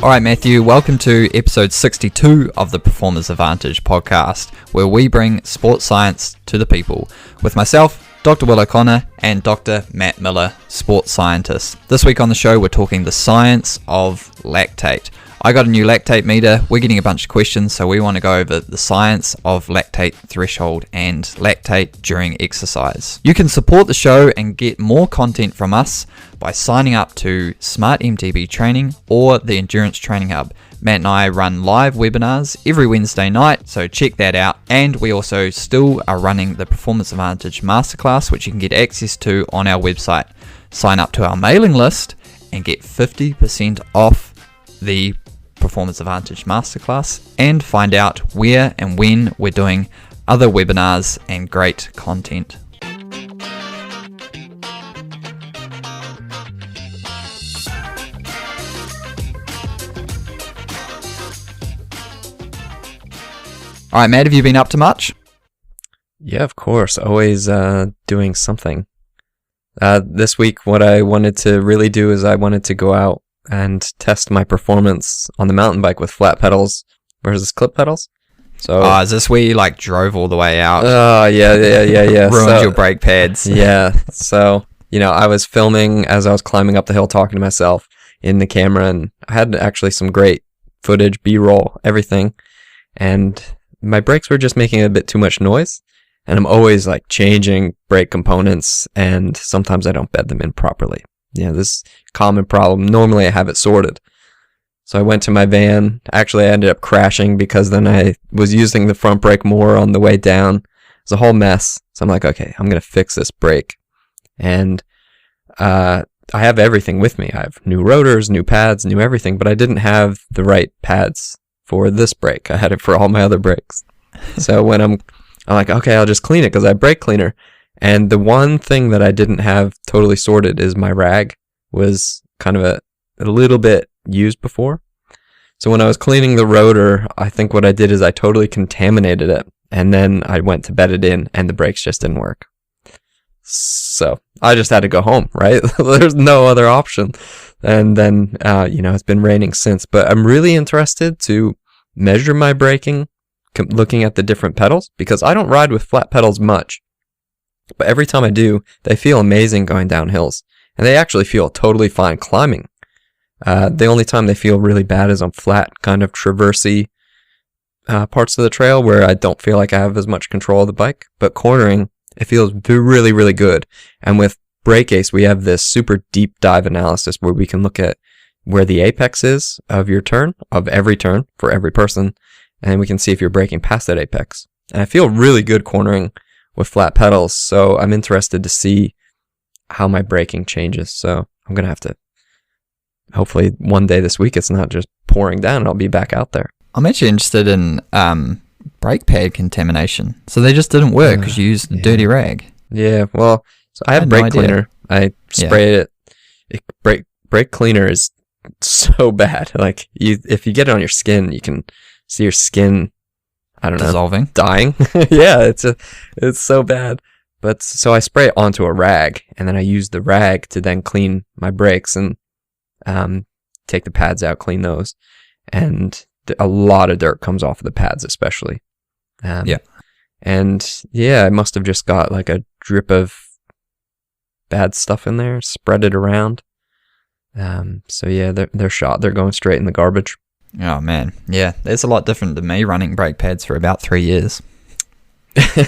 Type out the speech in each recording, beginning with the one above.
Alright Matthew, welcome to episode 62 of the Performance Advantage podcast, where we bring sports science to the people, with myself, Dr. Will O'Connor, and Dr. Matt Miller, sports scientist. This week on the show, we're talking the science of lactate. I got a new lactate meter, we're getting a bunch of questions, so we want to go over the science of lactate threshold and lactate during exercise. You can support the show and get more content from us by signing up to Smart MTB Training or the Endurance Training Hub. Matt and I run live webinars every Wednesday night, so check that out. And we also still are running the Performance Advantage Masterclass, which you can get access to on our website. Sign up to our mailing list and get 50% off the Performance Advantage Masterclass and find out where and when we're doing other webinars and great content. All right, Matt, have you been up to much? Yeah, of course. Always doing something. This week, what I wanted to really do is I wanted to go out and test my performance on the mountain bike with flat pedals versus clip pedals. So, is this where you drove all the way out? Oh, yeah. Ruined your brake pads. Yeah. So, I was filming as I was climbing up the hill, talking to myself in the camera, and I had actually some great footage, B-roll, everything. And my brakes were just making a bit too much noise. And I'm always changing brake components, and sometimes I don't bed them in properly. Yeah, this common problem. Normally I have it sorted. So I went to my van. Actually, I ended up crashing because then I was using the front brake more on the way down. It was a whole mess. So I'm like, okay, I'm going to fix this brake. And I have everything with me. I have new rotors, new pads, new everything, but I didn't have the right pads for this brake. I had it for all my other brakes. So when I'm like, okay, I'll just clean it because I have brake cleaner. And the one thing that I didn't have totally sorted is my rag was kind of a little bit used before. So when I was cleaning the rotor, I think what I did is I totally contaminated it. And then I went to bed it in and the brakes just didn't work. So I just had to go home, right? There's no other option. And then, it's been raining since. But I'm really interested to measure my braking, looking at the different pedals, because I don't ride with flat pedals much. But every time I do, they feel amazing going down hills. And they actually feel totally fine climbing. The only time they feel really bad is on flat, kind of traversy parts of the trail where I don't feel like I have as much control of the bike. But cornering, it feels really, really good. And with Brake Ace, we have this super deep dive analysis where we can look at where the apex is of your turn, of every turn for every person. And we can see if you're braking past that apex. And I feel really good cornering with flat pedals, so I'm interested to see how my braking changes. So I'm going to have to, hopefully one day this week it's not just pouring down and I'll be back out there. I'm actually interested in brake pad contamination. So they just didn't work because you used a dirty rag. Yeah, well, so I have brake cleaner. I sprayed it. Brake cleaner is so bad. If you get it on your skin, you can see your skin, I don't know, dissolving, dying. Yeah, it's so bad. But so I spray it onto a rag, and then I use the rag to then clean my brakes and take the pads out, clean those, and a lot of dirt comes off of the pads, especially. I must have just got a drip of bad stuff in there, spread it around. They're shot. They're going straight in the garbage. Oh man, yeah, that's a lot different than me running brake pads for about 3 years.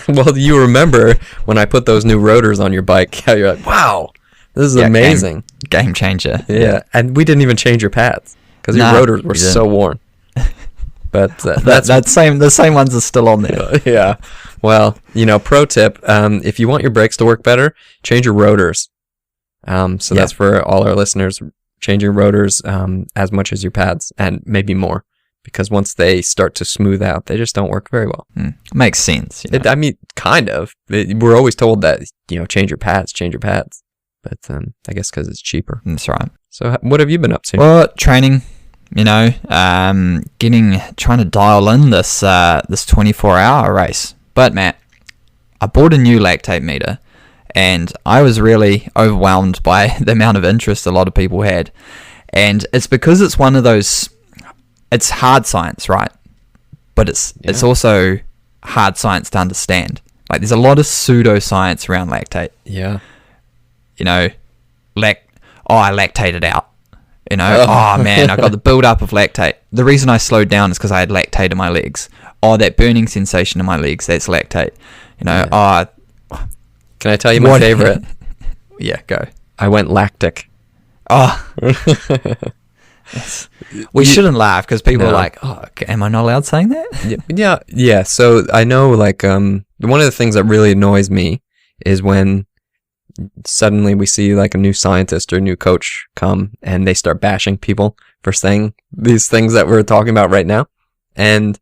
Well, you remember when I put those new rotors on your bike, how you're like, wow, this is amazing. Game changer. Yeah, and we didn't even change your pads because your rotors were so worn. But the same ones are still on there. Yeah. Well, pro tip, if you want your brakes to work better, change your rotors. That's for all our listeners. Change your rotors as much as your pads, and maybe more, because once they start to smooth out, they just don't work very well. Makes sense. Kind of. We're always told that, change your pads. But I guess because it's cheaper. That's right. So what have you been up to? Well, training, trying to dial in this 24-hour race. But Matt, I bought a new lactate meter. And I was really overwhelmed by the amount of interest a lot of people had. And it's because it's one of those it's hard science, right? But it's also hard science to understand. Like, there's a lot of pseudoscience around lactate. Yeah. You know, I lactated out. You know, oh man, I got the build up of lactate. The reason I slowed down is because I had lactate in my legs. Oh, that burning sensation in my legs, that's lactate. You know, Can I tell you my favorite? Yeah, go. I went lactic. Oh. We shouldn't laugh because people are like, oh, am I not allowed saying that? Yeah. So I know, like, one of the things that really annoys me is when suddenly we see like a new scientist or a new coach come and they start bashing people for saying these things that we're talking about right now. And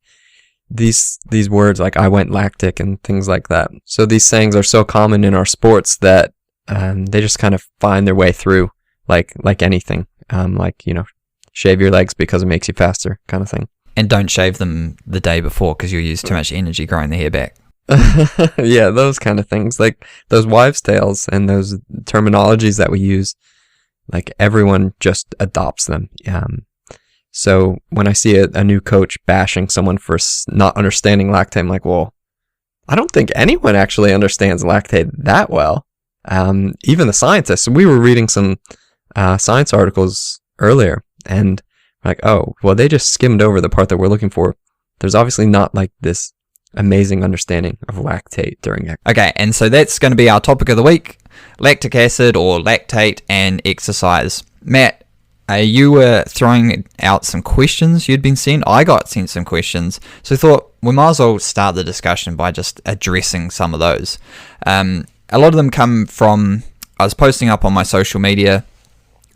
these words like I went lactic and things like that. So these sayings are so common in our sports that they just kind of find their way through like anything. Like, you know, shave your legs because it makes you faster kind of thing. And don't shave them the day before because you'll use too much energy growing the hair back. Yeah, those kind of things, like those wives' tales and those terminologies that we use, like everyone just adopts them. So when I see a new coach bashing someone for not understanding lactate, I'm like, well, I don't think anyone actually understands lactate that well. Even the scientists. We were reading some science articles earlier, and like, oh, well, they just skimmed over the part that we're looking for. There's obviously not like this amazing understanding of lactate during exercise. Okay, and so that's going to be our topic of the week: lactic acid or lactate and exercise. Matt, you were throwing out some questions you'd been sent. I got sent some questions, so I thought we might as well start the discussion by just addressing some of those. A lot of them come from, I was posting up on my social media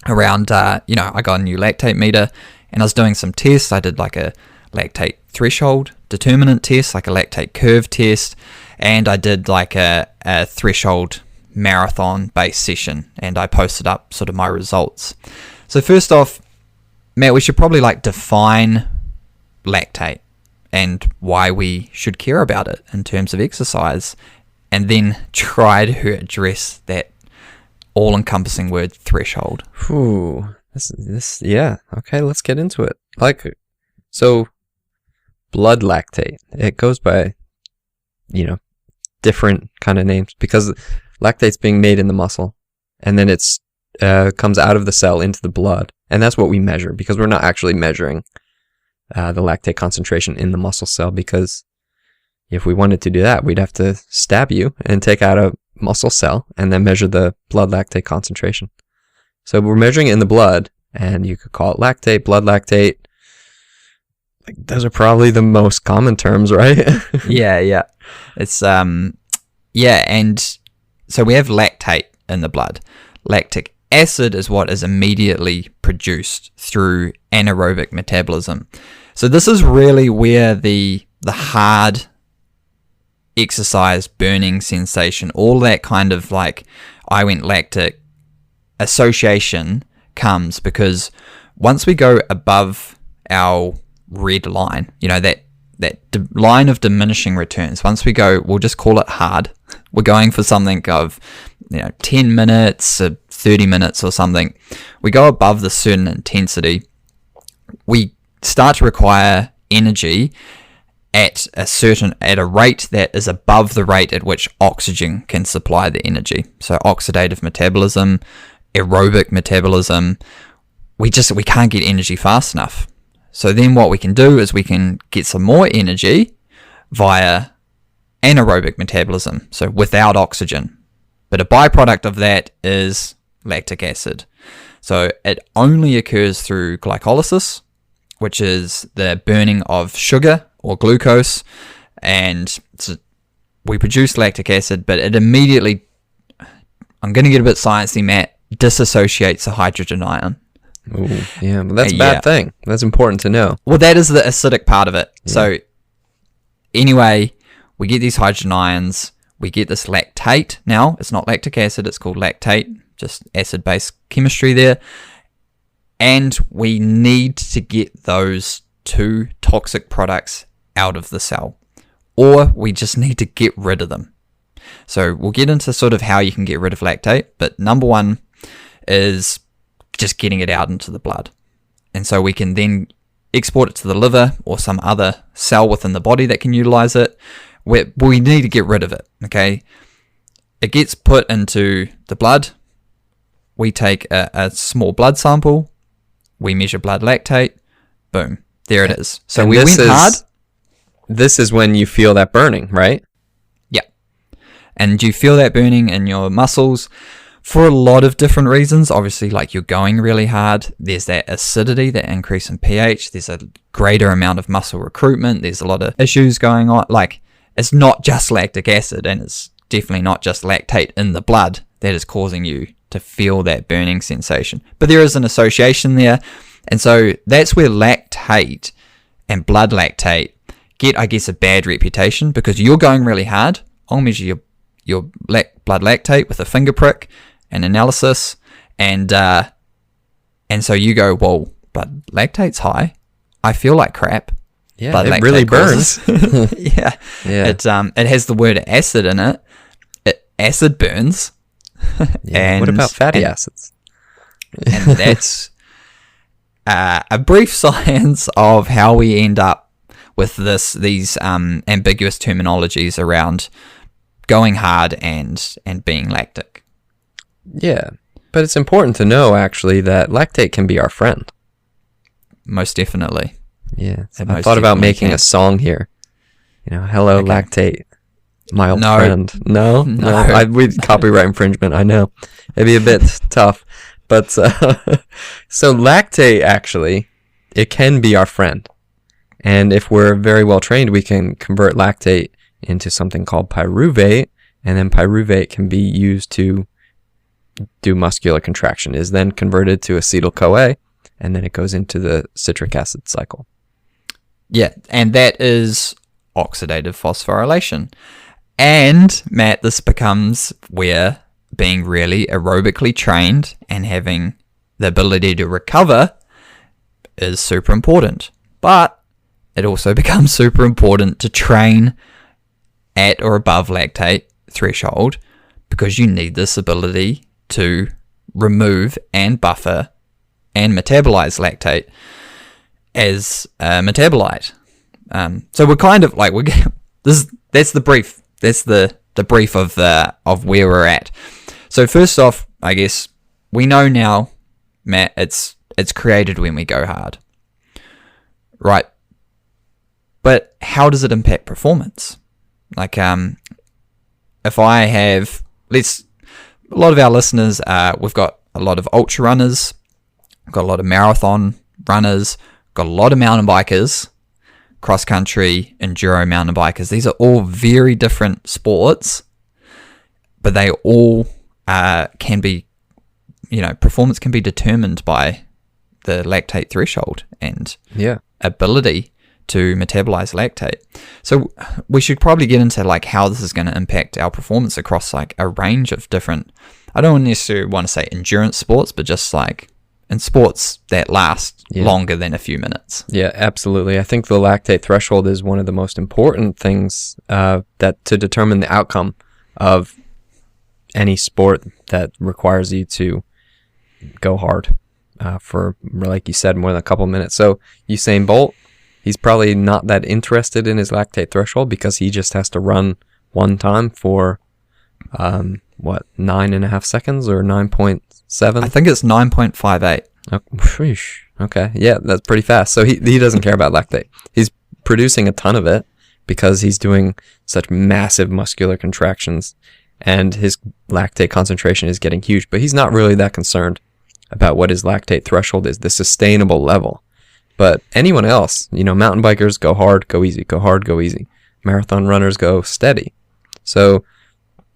around, I got a new lactate meter and I was doing some tests. I did like a lactate threshold determinant test, like a lactate curve test, and I did like a threshold marathon based session, and I posted up sort of my results. So first off, Matt, we should probably like define lactate and why we should care about it in terms of exercise, and then try to address that all-encompassing word threshold. Ooh, yeah. Okay, let's get into it. Like, so blood lactate, it goes by, different kind of names because lactate's being made in the muscle, and then it's comes out of the cell into the blood, and that's what we measure because we're not actually measuring the lactate concentration in the muscle cell, because if we wanted to do that, we'd have to stab you and take out a muscle cell and then measure the blood lactate concentration. So we're measuring it in the blood, and you could call it lactate, blood lactate. Like, those are probably the most common terms, right? Yeah. It's and so we have lactate in the blood. Lactic acid is what is immediately produced through anaerobic metabolism. So this is really where the hard exercise burning sensation, all that kind of like I went lactic association comes, because once we go above our red line, that line of diminishing returns, once we go, we'll just call it hard, we're going for something of 10 minutes or 30 minutes or something, we go above the certain intensity, we start to require energy at a rate that is above the rate at which oxygen can supply the energy. So oxidative metabolism, aerobic metabolism, we can't get energy fast enough. So then what we can do is we can get some more energy via anaerobic metabolism, so without oxygen. But a byproduct of that is lactic acid. So it only occurs through glycolysis, which is the burning of sugar or glucose, and we produce lactic acid, but it immediately, I'm going to get a bit sciencey, Matt, disassociates the hydrogen ion. Ooh, yeah, but that's a bad thing. That's important to know. Well, that is the acidic part of it. Yeah. So anyway, we get these hydrogen ions, we get this lactate. Now, it's not lactic acid, it's called lactate, just acid-base chemistry there. And we need to get those two toxic products out of the cell, or we just need to get rid of them. So we'll get into sort of how you can get rid of lactate, but number one is just getting it out into the blood. And so we can then export it to the liver or some other cell within the body that can utilize it. We need to get rid of it, okay? It gets put into the blood. We take a small blood sample. We measure blood lactate. Boom. There it is. So we went hard. This is when you feel that burning, right? Yeah. And you feel that burning in your muscles for a lot of different reasons. Obviously, like you're going really hard. There's that acidity, that increase in pH. There's a greater amount of muscle recruitment. There's a lot of issues going on. Like, it's not just lactic acid, and it's definitely not just lactate in the blood that is causing you to feel that burning sensation. But there is an association there. And so that's where lactate and blood lactate get, I guess, a bad reputation, because you're going really hard. I'll measure your blood lactate with a finger prick and analysis, and so you go, whoa, blood lactate's high. I feel like crap. Yeah, blood it really burns. Yeah. It has the word acid in it. Acid burns. Yeah. And what about fatty acids? And that's a brief science of how we end up with these ambiguous terminologies around going hard and being lactic. Yeah, but it's important to know, actually, that lactate can be our friend. Most definitely. Yeah, I thought about making a song here. Hello, okay. Lactate, my old friend. No. We'd copyright infringement, I know. It'd be a bit tough. But, so lactate, actually, it can be our friend. And if we're very well trained, we can convert lactate into something called pyruvate, and then pyruvate can be used to do muscular contraction. It is then converted to acetyl-CoA, and then it goes into the citric acid cycle. Yeah, and that is oxidative phosphorylation. And, Matt, this becomes where being really aerobically trained and having the ability to recover is super important. But it also becomes super important to train at or above lactate threshold, because you need this ability to remove and buffer and metabolize lactate as a metabolite. So we're kind of like, that's the brief. That's the brief of where we're at. So first off, I guess we know now, Matt, it's created when we go hard, right? But how does it impact performance? Like, if I have, a lot of our listeners, we've got a lot of ultra runners, got a lot of marathon runners, got a lot of mountain bikers, cross country, enduro mountain bikers. These are all very different sports, but they all can be, performance can be determined by the lactate threshold and ability to metabolize lactate. So we should probably get into like how this is going to impact our performance across like a range of different, I don't necessarily want to say endurance sports, but just like in sports that last longer than a few minutes. Yeah, absolutely. I think the lactate threshold is one of the most important things that to determine the outcome of any sport that requires you to go hard for, like you said, more than a couple minutes. So Usain Bolt, he's probably not that interested in his lactate threshold because he just has to run one time for, 9.5 seconds or 9.7? I think it's 9.58. Okay. Yeah, that's pretty fast. So he doesn't care about lactate. He's producing a ton of it because he's doing such massive muscular contractions, and his lactate concentration is getting huge, but he's not really that concerned about what his lactate threshold is, the sustainable level. But anyone else, mountain bikers go hard, go easy, go hard, go easy. Marathon runners go steady. So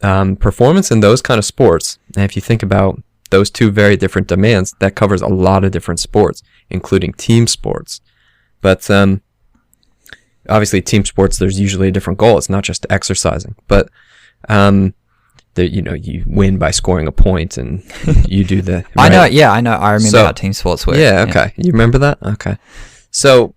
performance in those kind of sports, and if you think about those two very different demands, that covers a lot of different sports, including team sports. But obviously team sports, there's usually a different goal. It's not just exercising. But you win by scoring a point, and you do the. Right? I know. I remember how team sports work. Yeah. Okay. You remember that? Okay. So,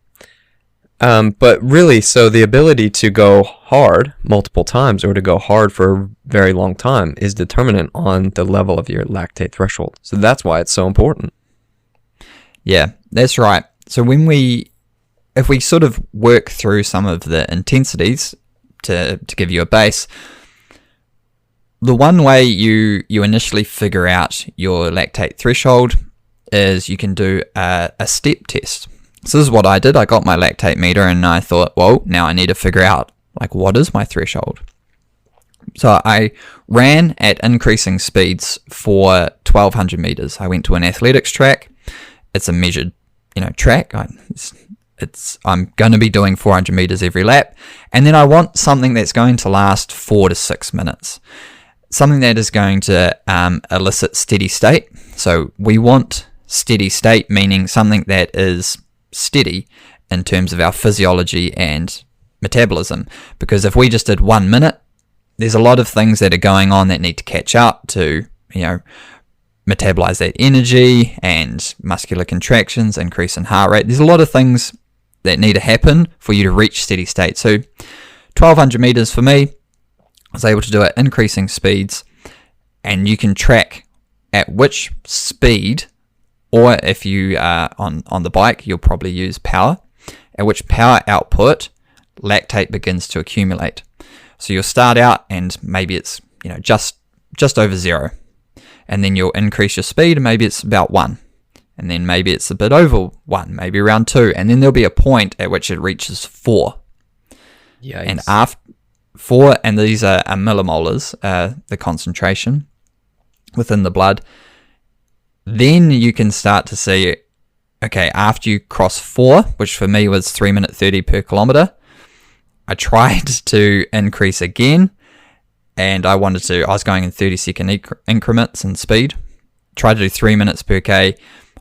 but really, so the ability to go hard multiple times or to go hard for a very long time is determinant on the level of your lactate threshold. So that's why it's so important. Yeah, that's right. So when we if we sort of work through some of the intensities to give you a base, the one way you initially figure out your lactate threshold is you can do a step test. So this is what I did. I got my lactate meter and I thought, well, now I need to figure out, like, what is my threshold? So I ran at increasing speeds for 1200 meters. I went to an athletics track. It's a measured, track. I'm going to be doing 400 meters every lap. And then I want something that's going to last 4 to 6 minutes. Something that is going to elicit steady state. So we want steady state, meaning something that is steady in terms of our physiology and metabolism. Because if we just did 1 minute, there's a lot of things that are going on that need to catch up to, metabolize that energy and muscular contractions, increase in heart rate. There's a lot of things that need to happen for you to reach steady state. So 1200 meters for me, I was able to do it increasing speeds, and you can track at which speed, or if you are on the bike, you'll probably use power, at which power output lactate begins to accumulate. So you'll start out and maybe it's just over 0, and then you'll increase your speed and maybe it's about 1, and then maybe it's a bit over 1, maybe around 2, and then there'll be a point at which it reaches 4. Yikes. And after 4, and these are millimolars, the concentration within the blood, then you can start to see, okay, after you cross 4, which for me was 3 minute 30 per kilometer, I tried to increase again, and I was going in 30-second increments in speed. Tried to do 3 minutes per K.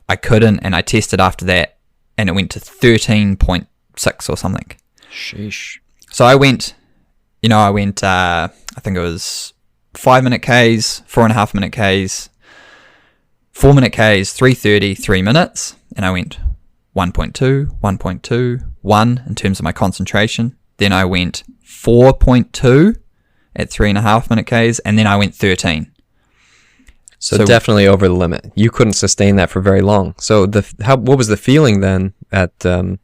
I couldn't, and I tested after that, and it went to 13.6 or something. Sheesh. So I went, I think it was 5 minute Ks, 4.5 minute Ks, 4 minute Ks, 3:30, 3 minutes, and I went 1.2, 1.2, 1 in terms of my concentration. Then I went 4.2 at 3.5 minute Ks, and then I went 13. So definitely over the limit. You couldn't sustain that for very long. So what was the feeling then at the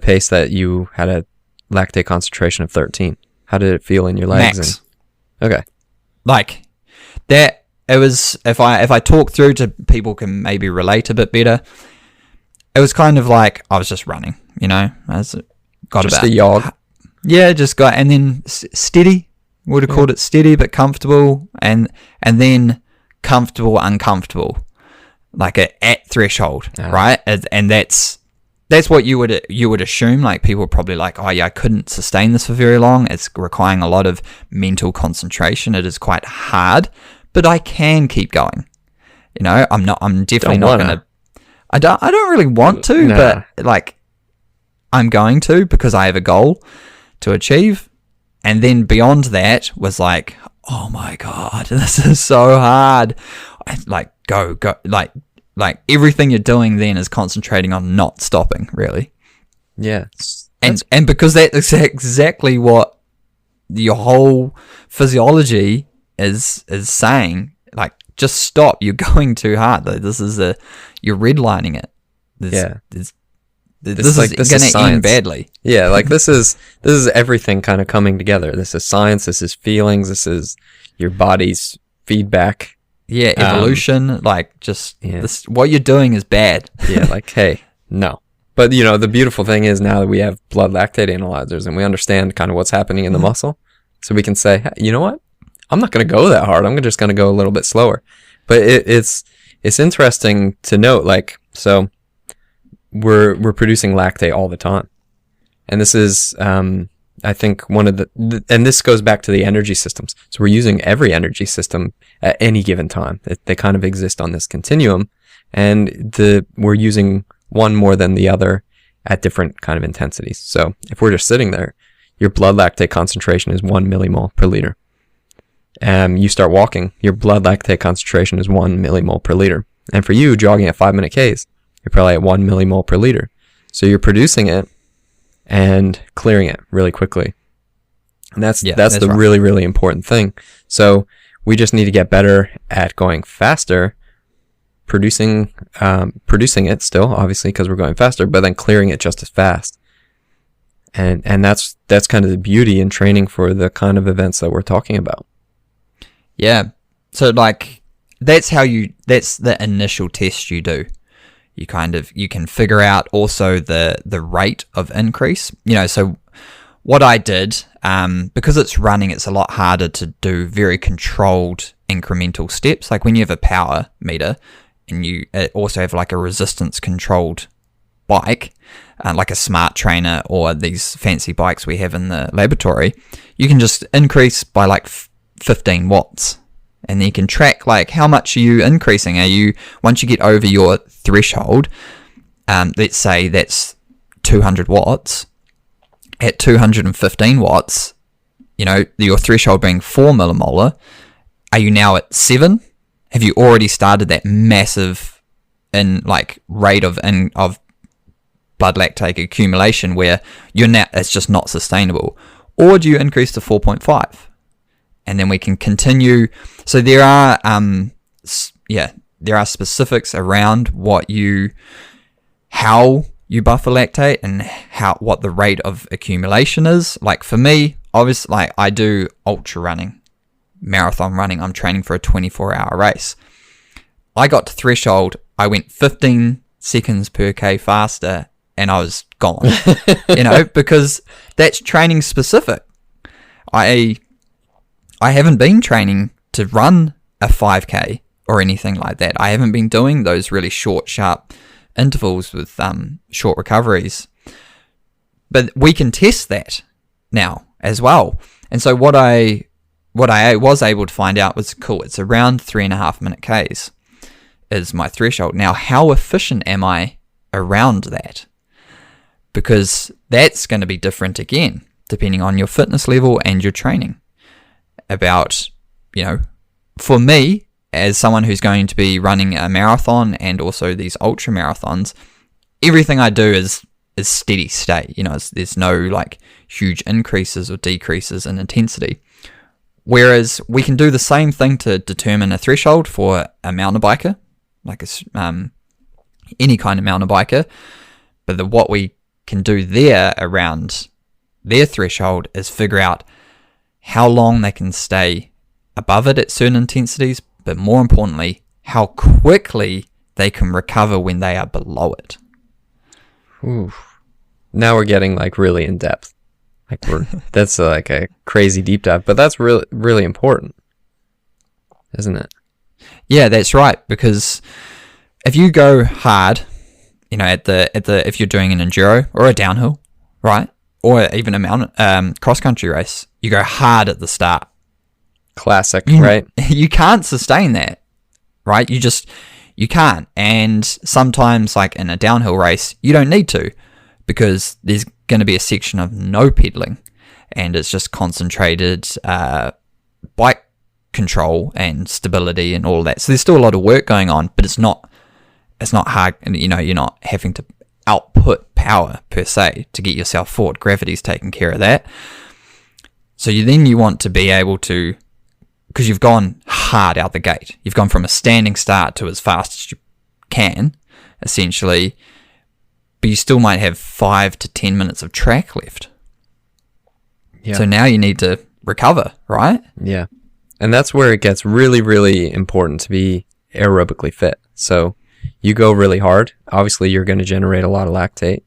pace that you had a lactate concentration of 13? How did it feel in your legs? Max. Okay. Like that, it was, if I talk through to people can maybe relate a bit better, it was kind of like I was just running, I got just about a jog. Yeah, just got, and then steady. Would have called it steady, but comfortable, and then comfortable, uncomfortable, like at threshold, right? And that's what you would assume. Like people are probably like, oh yeah, I couldn't sustain this for very long. It's requiring a lot of mental concentration. It is quite hard, but I can keep going. I'm definitely not gonna. I don't really want to, but like I'm going to, because I have a goal to achieve. And then beyond that was like, oh my God, this is so hard. Like go, like everything you're doing then is concentrating on not stopping, really. Yeah. And because that's exactly what your whole physiology is saying, like, just stop. You're going too hard. This is you're redlining it. This is going to end badly. Yeah, like this is everything kind of coming together. This is science. This is feelings. This is your body's feedback. Yeah, evolution. This, what you're doing is bad. Yeah, like, hey, no. But the beautiful thing is now that we have blood lactate analyzers and we understand kind of what's happening in the muscle, so we can say, hey, you know what? I'm not going to go that hard. I'm just going to go a little bit slower. But it's interesting to note, like, so we're producing lactate all the time. And this is, I think one of and this goes back to the energy systems. So we're using every energy system at any given time. They kind of exist on this continuum, and we're using one more than the other at different kind of intensities. So if we're just sitting there, your blood lactate concentration is 1 millimole per liter. You start walking, your blood lactate concentration is 1 millimole per liter. And for you, jogging at 5 minute Ks, you're probably at 1 millimole per liter. So you're producing it and clearing it really quickly. And that's the right. Really, really important thing. So we just need to get better at going faster, producing it still, obviously, because we're going faster, but then clearing it just as fast. And that's kind of the beauty in training for the kind of events that we're talking about. Yeah. So like that's the initial test you do. You can figure out also the rate of increase. So what I did, because it's running, it's a lot harder to do very controlled incremental steps. Like when you have a power meter and you also have like a resistance controlled bike, like a smart trainer or these fancy bikes we have in the laboratory, you can just increase by like 15 watts. And then you can track like how much are you increasing. Once you get over your threshold, let's say that's 200 watts. At 215 watts, your threshold being 4 millimolar, are you now at 7? Have you already started that massive rate of blood lactate accumulation where it's just not sustainable? Or do you increase to 4.5? And then we can continue. So there are specifics around how you buffer lactate and what the rate of accumulation is. Like for me, obviously, like I do ultra running, marathon running. I'm training for a 24-hour race. I got to threshold. I went 15 seconds per K faster, and I was gone. Because that's training specific. I haven't been training to run a 5K or anything like that. I haven't been doing those really short, sharp intervals with short recoveries. But we can test that now as well. And so what I was able to find out was, cool, it's around 3.5 minute Ks is my threshold. Now, how efficient am I around that? Because that's going to be different again, depending on your fitness level and your training. About, for me, as someone who's going to be running a marathon and also these ultra marathons, everything I do is steady state. There's no like huge increases or decreases in intensity. Whereas we can do the same thing to determine a threshold for a mountain biker, like any kind of mountain biker. But what we can do there around their threshold is figure out how long they can stay above it at certain intensities, but more importantly, how quickly they can recover when they are below it. Ooh. Now we're getting like really in depth. That's like a crazy deep dive, but that's really, really important, isn't it? Yeah, that's right. Because if you go hard, if you're doing an enduro or a downhill, right? Or even a mountain cross-country race, you go hard at the start. Classic, right? You can't sustain that, right? You can't. And sometimes, like in a downhill race, you don't need to, because there's going to be a section of no pedaling, and it's just concentrated bike control and stability and all of that. So there's still a lot of work going on, but it's not hard, and you're not having to output power per se to get yourself forward. Gravity's taking care of that. So you want to be able to, because you've gone hard out the gate, you've gone from a standing start to as fast as you can, essentially, but you still might have 5 to 10 minutes of track left. Yeah. So now you need to recover, right? Yeah. And that's where it gets really, really important to be aerobically fit. So you go really hard, obviously you're going to generate a lot of lactate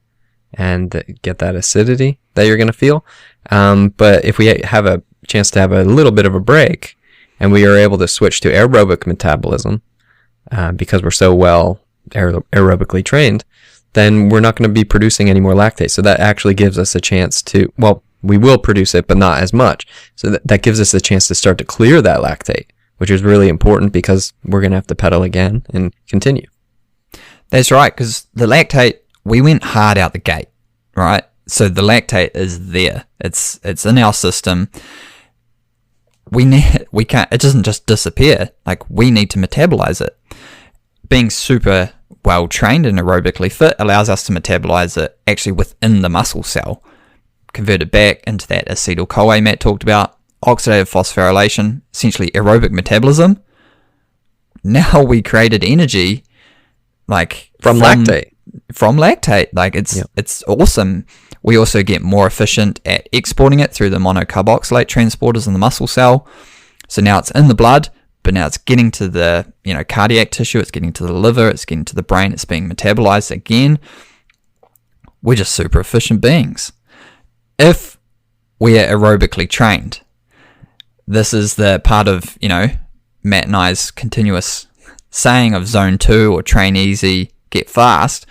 and get that acidity that you're going to feel. But if we have a chance to have a little bit of a break and we are able to switch to aerobic metabolism, because we're so well aerobically trained, then we're not going to be producing any more lactate. So that actually gives us a chance to, well, we will produce it, but not as much. So that gives us a chance to start to clear that lactate, which is really important because we're going to have to pedal again and continue. That's right, because the lactate, we went hard out the gate, right? So the lactate is there. It's in our system. We can't, it doesn't just disappear. Like, we need to metabolize it. Being super well trained and aerobically fit allows us to metabolize it actually within the muscle cell, convert it back into that acetyl-CoA Matt talked about, oxidative phosphorylation, essentially aerobic metabolism. Now we created energy, like from lactate. Like it's awesome. We also get more efficient at exporting it through the monocarboxylate transporters in the muscle cell. So now it's in the blood, but now it's getting to the cardiac tissue, it's getting to the liver, it's getting to the brain, it's being metabolized again. We're just super efficient beings. If we're aerobically trained, this is the part of, Matt and I's continuous saying of zone 2 or train easy, get fast,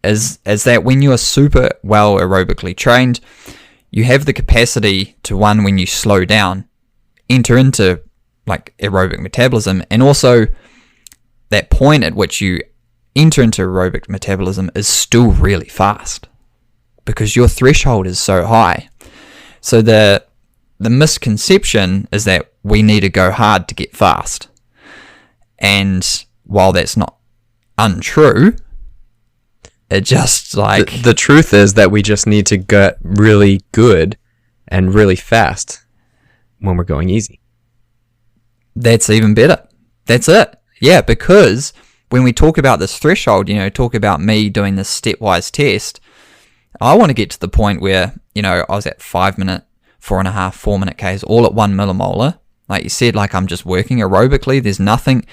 is that when you are super well aerobically trained, you have the capacity to, one, when you slow down, enter into like aerobic metabolism, and also that point at which you enter into aerobic metabolism is still really fast because your threshold is so high. So the misconception is that we need to go hard to get fast. And while that's not untrue, it just like... The truth is that we just need to get really good and really fast when we're going easy. That's even better. That's it. Yeah, because when we talk about this threshold, talk about me doing this stepwise test, I want to get to the point where, I was at 5 minute, 4.5, 4 minute Ks, all at 1 millimolar. Like you said, like I'm just working aerobically. There's nothing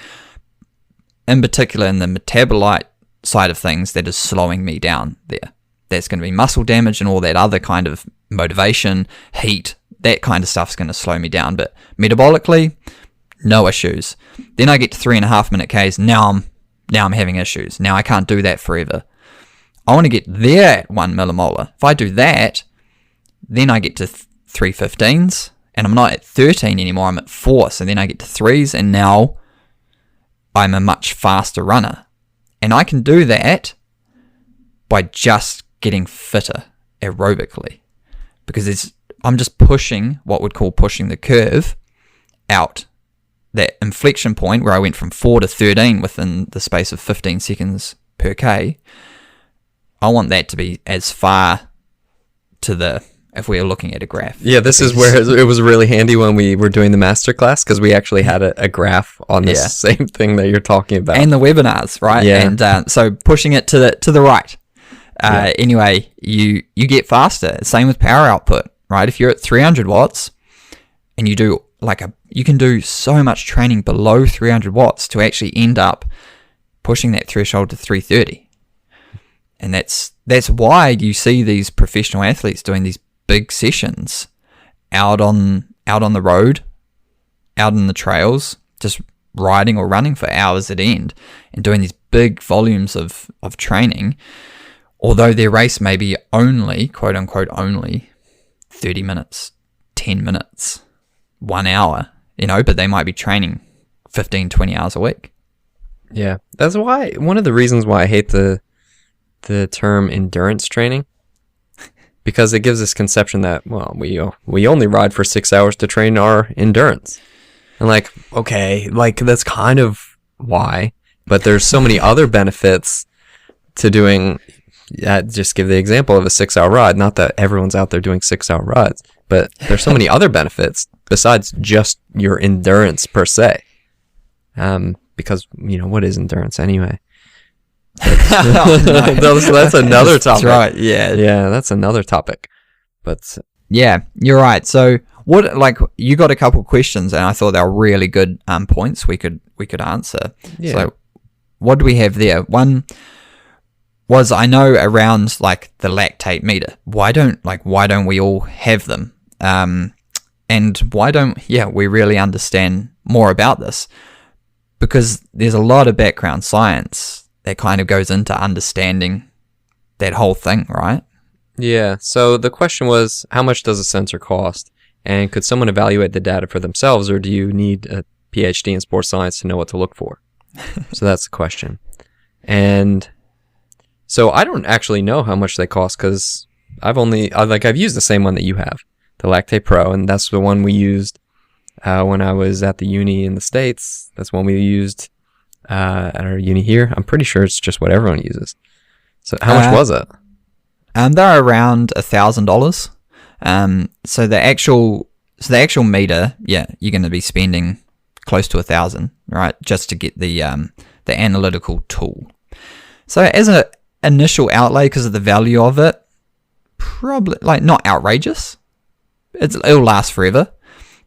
in particular in the metabolite side of things that is slowing me down there. That's going to be muscle damage and all that other kind of motivation, heat, that kind of stuff's going to slow me down. But metabolically, no issues. Then I get to 3.5 minute Ks. Now I'm having issues. Now I can't do that forever. I want to get there at 1 millimolar. If I do that, then I get to 315s, and I'm not at 13 anymore. I'm at 4. So then I get to 3s, and now I'm a much faster runner. And I can do that by just getting fitter aerobically, because I'm just pushing what we'd call pushing the curve out. That inflection point where I went from 4 to 13 within the space of 15 seconds per K, I want that to be as far to if we are looking at a graph. Yeah, this is where it was really handy when we were doing the Masterclass, because we actually had a graph on this same thing that you're talking about. And the webinars, right? Yeah. And so pushing it to the right. Anyway, you get faster. Same with power output, right? If you're at 300 watts and you do you can do so much training below 300 watts to actually end up pushing that threshold to 330. And that's why you see these professional athletes doing these big sessions out on the road, out in the trails, just riding or running for hours at end and doing these big volumes of training, although their race may be only, quote unquote, only 30 minutes, 10 minutes, 1 hour, but they might be training 15, 20 hours a week. Yeah, that's why, one of the reasons why I hate the term endurance training, because it gives this conception that, well, we only ride for 6 hours to train our endurance. And okay, that's kind of why, but there's so many other benefits to doing, just give the example of a 6 hour ride. Not that everyone's out there doing 6 hour rides, but there's so many other benefits besides just your endurance per se. Because, what is endurance anyway? That's another topic. That's right. Yeah, that's another topic. But yeah, you're right. So what, you got a couple questions, and I thought they were really good points we could answer. Yeah. So what do we have there? One was, I know around the lactate meter. Why don't we all have them? And why don't we really understand more about this? Because there's a lot of background science that kind of goes into understanding that whole thing, right? Yeah, so the question was, how much does a sensor cost? And could someone evaluate the data for themselves, or do you need a PhD in sports science to know what to look for? So that's the question. And so I don't actually know how much they cost, because I've used the same one that you have, the Lactate Pro, and that's the one we used when I was at the uni in the States. That's one we used at our uni here. I'm pretty sure it's just what everyone uses. So how much was it? They're around $1,000. So the actual meter, you're going to be spending close to $1,000, right? Just to get the analytical tool. So as an initial outlay, because of the value of it, probably like not outrageous. It'll last forever.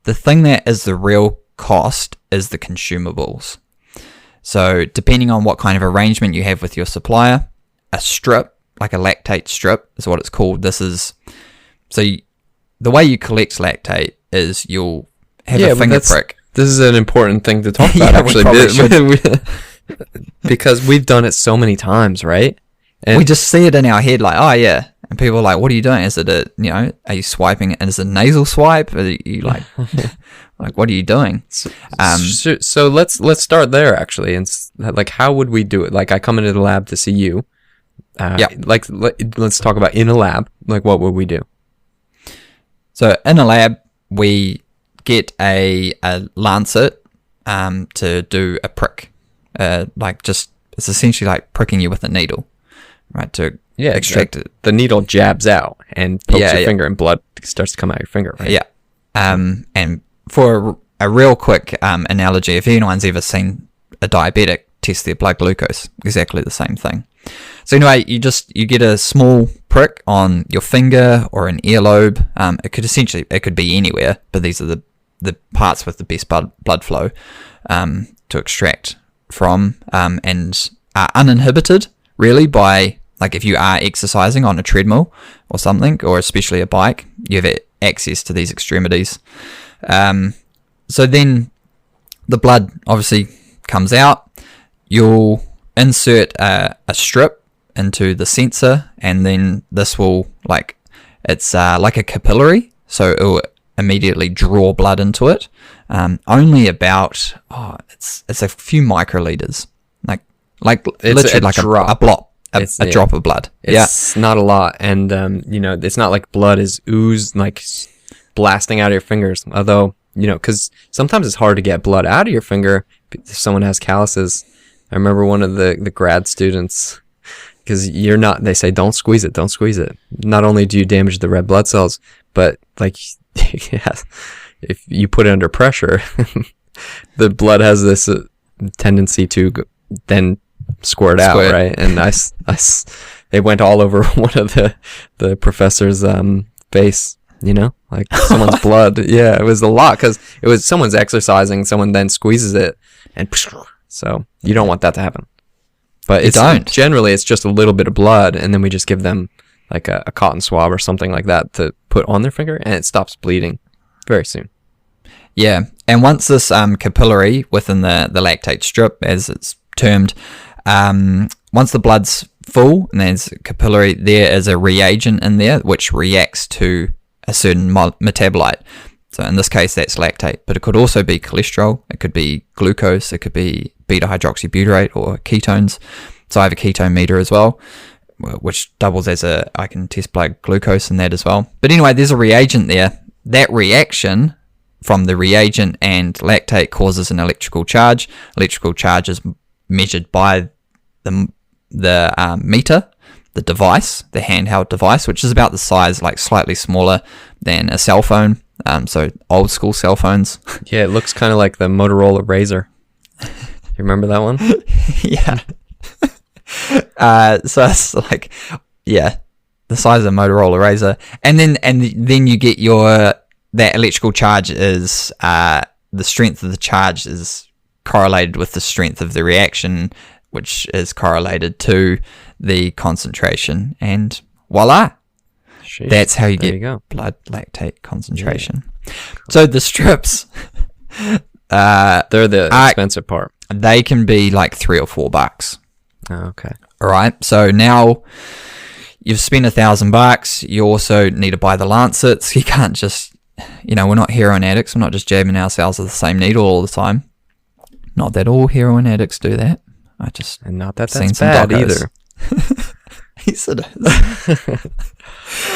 The thing that is the real cost is the consumables. So depending on what kind of arrangement you have with your supplier, a strip, like a lactate strip is what it's called. The way you collect lactate is you'll have a finger prick. This is an important thing to talk about, actually. Because we've done it so many times, right? And we just see it in our head like, oh yeah. And people are like, what are you doing? Is it are you swiping it? Is it a nasal swipe? Are you like, like, what are you doing? So let's start there, actually. And like, how would we do it? Like, I come into the lab to see you. Like, let's talk about in a lab. Like, what would we do? So in a lab, we get a lancet to do a prick. It's essentially like pricking you with a needle, right? To extract it. The needle jabs out and pokes your finger, and blood starts to come out your finger, right? Yeah. And for a real quick analogy, if anyone's ever seen a diabetic test their blood glucose, exactly the same thing. So anyway, you get a small prick on your finger or an earlobe. It could be anywhere, but these are the parts with the best blood flow to extract from, and are uninhibited really by, like, if you are exercising on a treadmill or something, or especially a bike, you have access to these extremities. So then the blood obviously comes out. You'll insert a strip into the sensor, and then this will, it's like a capillary, so it will immediately draw blood into it. Only about it's a few microliters, like it's literally like a drop of blood. It's not a lot, and it's not like blood is like blasting out of your fingers. Although because sometimes it's hard to get blood out of your finger if someone has calluses. I remember one of the grad students, because they say don't squeeze it. Not only do you damage the red blood cells, but like if you put it under pressure, the blood has this tendency to then squirt out, right? And it went all over one of the professor's face, like someone's blood. Yeah, it was a lot, because it was someone's exercising, someone then squeezes it, and so you don't want that to happen. But generally it's just a little bit of blood, and then we just give them like a cotton swab or something like that to put on their finger, and it stops bleeding very soon. Yeah, and once this capillary within the lactate strip, as it's termed, once the blood's full and there's a capillary, there is a reagent in there which reacts to a certain metabolite. So in this case, that's lactate, but it could also be cholesterol, it could be glucose, it could be beta-hydroxybutyrate or ketones. So I have a ketone meter as well, which doubles as I can test blood glucose in that as well. But anyway, there's a reagent there. That reaction from the reagent and lactate causes an electrical charge. Electrical charge is measured by the meter, the device, the handheld device, which is about the size, like slightly smaller than a cell phone. So old school cell phones. Yeah, it looks kind of like the Motorola Razr. You remember that one? Yeah. So it's like, yeah, the size of a Motorola Razr, and then you get that electrical charge is the strength of the charge is correlated with the strength of the reaction, which is correlated to the concentration, and voila. Jeez, that's how you get blood lactate concentration. Yeah. So the strips, they're the expensive part. They can be like $3 or $4. Oh, okay. All right. So now you've spent $1,000. You also need to buy the lancets. You can't just, we're not heroin addicts. We're not just jabbing ourselves with the same needle all the time. Not that all heroin addicts do that. And not that that's bad either. Yes, it is.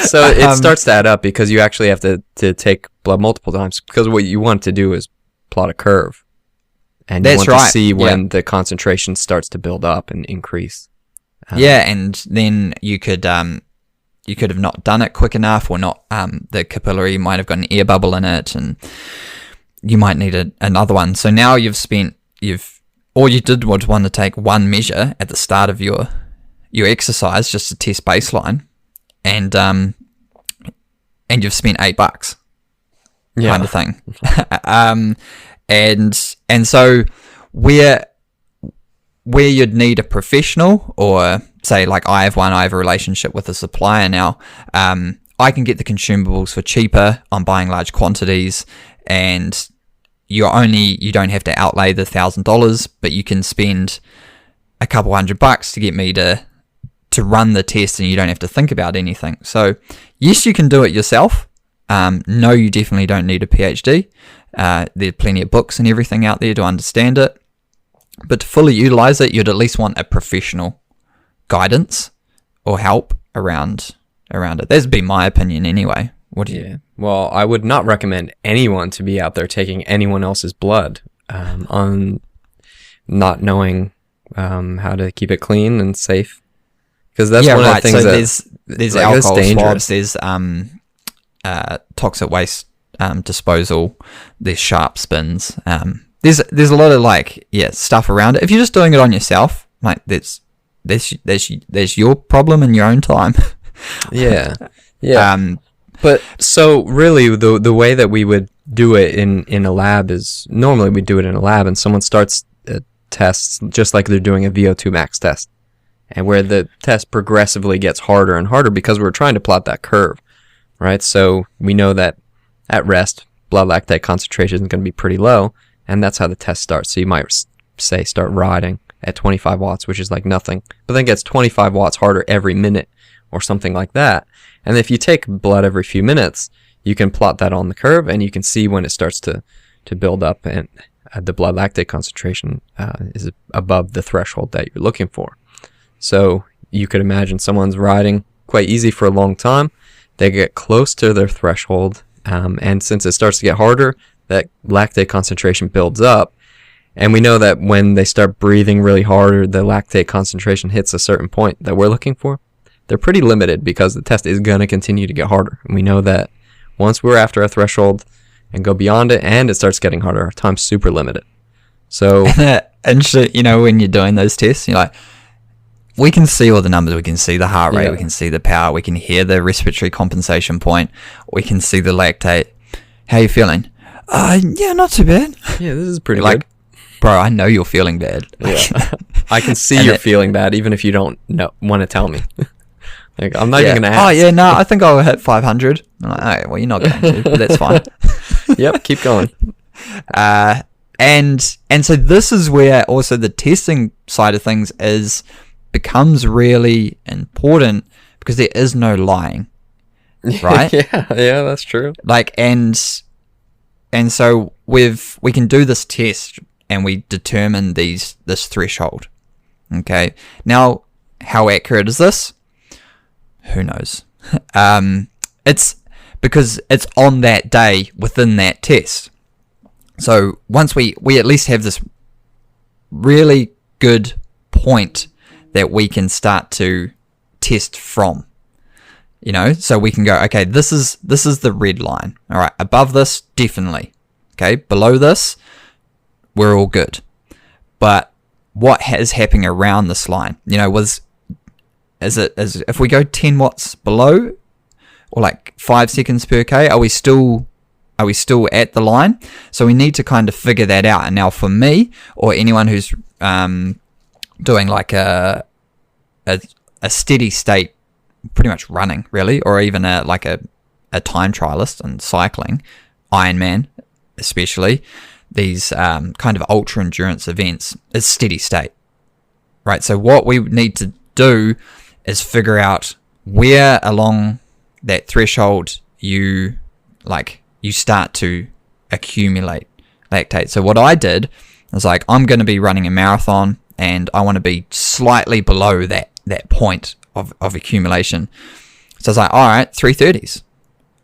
So it starts to add up, because you actually have to take blood multiple times, because what you want to do is plot a curve. And you want to see when the concentration starts to build up and increase. And then you could have not done it quick enough, or not. The capillary might have got an air bubble in it, and you might need another one. So now all you did was want to take one measure at the start of your exercise just to test baseline, and and you've spent $8 Yeah. kind of thing. And so where you'd need a professional, or say like I have a relationship with a supplier now, I can get the consumables for cheaper. I'm buying large quantities, and you don't have to outlay the $1,000, but you can spend a couple $100 to get me to run the test, and you don't have to think about anything. So yes, you can do it yourself. No, you definitely don't need a PhD. There are plenty of books and everything out there to understand it. But to fully utilize it, you'd at least want a professional guidance or help around it. That's been my opinion anyway. What do you? Yeah. Well, I would not recommend anyone to be out there taking anyone else's blood on not knowing how to keep it clean and safe. Because that's one of the things there's like, alcohol dangerous. swabs, there's toxic waste disposal, there's sharp spins. There's a lot of stuff around it. If you're just doing it on yourself, like there's your problem in your own time. Yeah. But so really the way that we would do it in a lab is normally we do it in a lab, and someone starts tests just like they're doing a VO2 max test, and where the test progressively gets harder and harder because we're trying to plot that curve, right? So we know that at rest, blood lactate concentration is going to be pretty low, and that's how the test starts. So you might say start riding at 25 watts, which is like nothing, but then it gets 25 watts harder every minute or something like that. And if you take blood every few minutes, you can plot that on the curve, and you can see when it starts to build up, and the blood lactate concentration is above the threshold that you're looking for. So you could imagine someone's riding quite easy for a long time. They get close to their threshold, and since it starts to get harder, that lactate concentration builds up. And we know that when they start breathing really hard, the lactate concentration hits a certain point that we're looking for. They're pretty limited because the test is going to continue to get harder. And we know that once we're after a threshold and go beyond it, and it starts getting harder, our time's super limited. So, and shit, when you're doing those tests, you're like, we can see all the numbers. We can see the heart rate. Yeah. We can see the power. We can hear the respiratory compensation point. We can see the lactate. How are you feeling? Yeah, not too bad. Yeah, this is pretty like, good. Bro, I know you're feeling bad. Yeah. I can see you're feeling bad, even if you don't want to tell me. Like, I'm not even going to ask. Oh, yeah, no, I think I'll hit 500. I'm like, all right, well, you're not going to, but that's fine. Yep, keep going. And so this is where also the testing side of things becomes really important, because there is no lying, right? yeah, that's true. Like, and so we can do this test, and we determine this threshold. Okay, now how accurate is this? Who knows? It's because it's on that day within that test. So once we at least have this really good point that we can start to test from, so we can go, okay, this is the red line. All right, above this, definitely. Okay, below this, we're all good. But what is happening around this line? If we go 10 watts below, or like 5 seconds per K, are we still at the line? So we need to kind of figure that out. And now for me, or anyone who's doing like a steady state, pretty much running really, or even a time trialist and cycling, Ironman especially, these kind of ultra endurance events, is steady state, right? So what we need to do is figure out where along that threshold you start to accumulate lactate. So what I did was like, I'm going to be running a marathon, and I want to be slightly below that point of accumulation. So I was like, all right, 330s.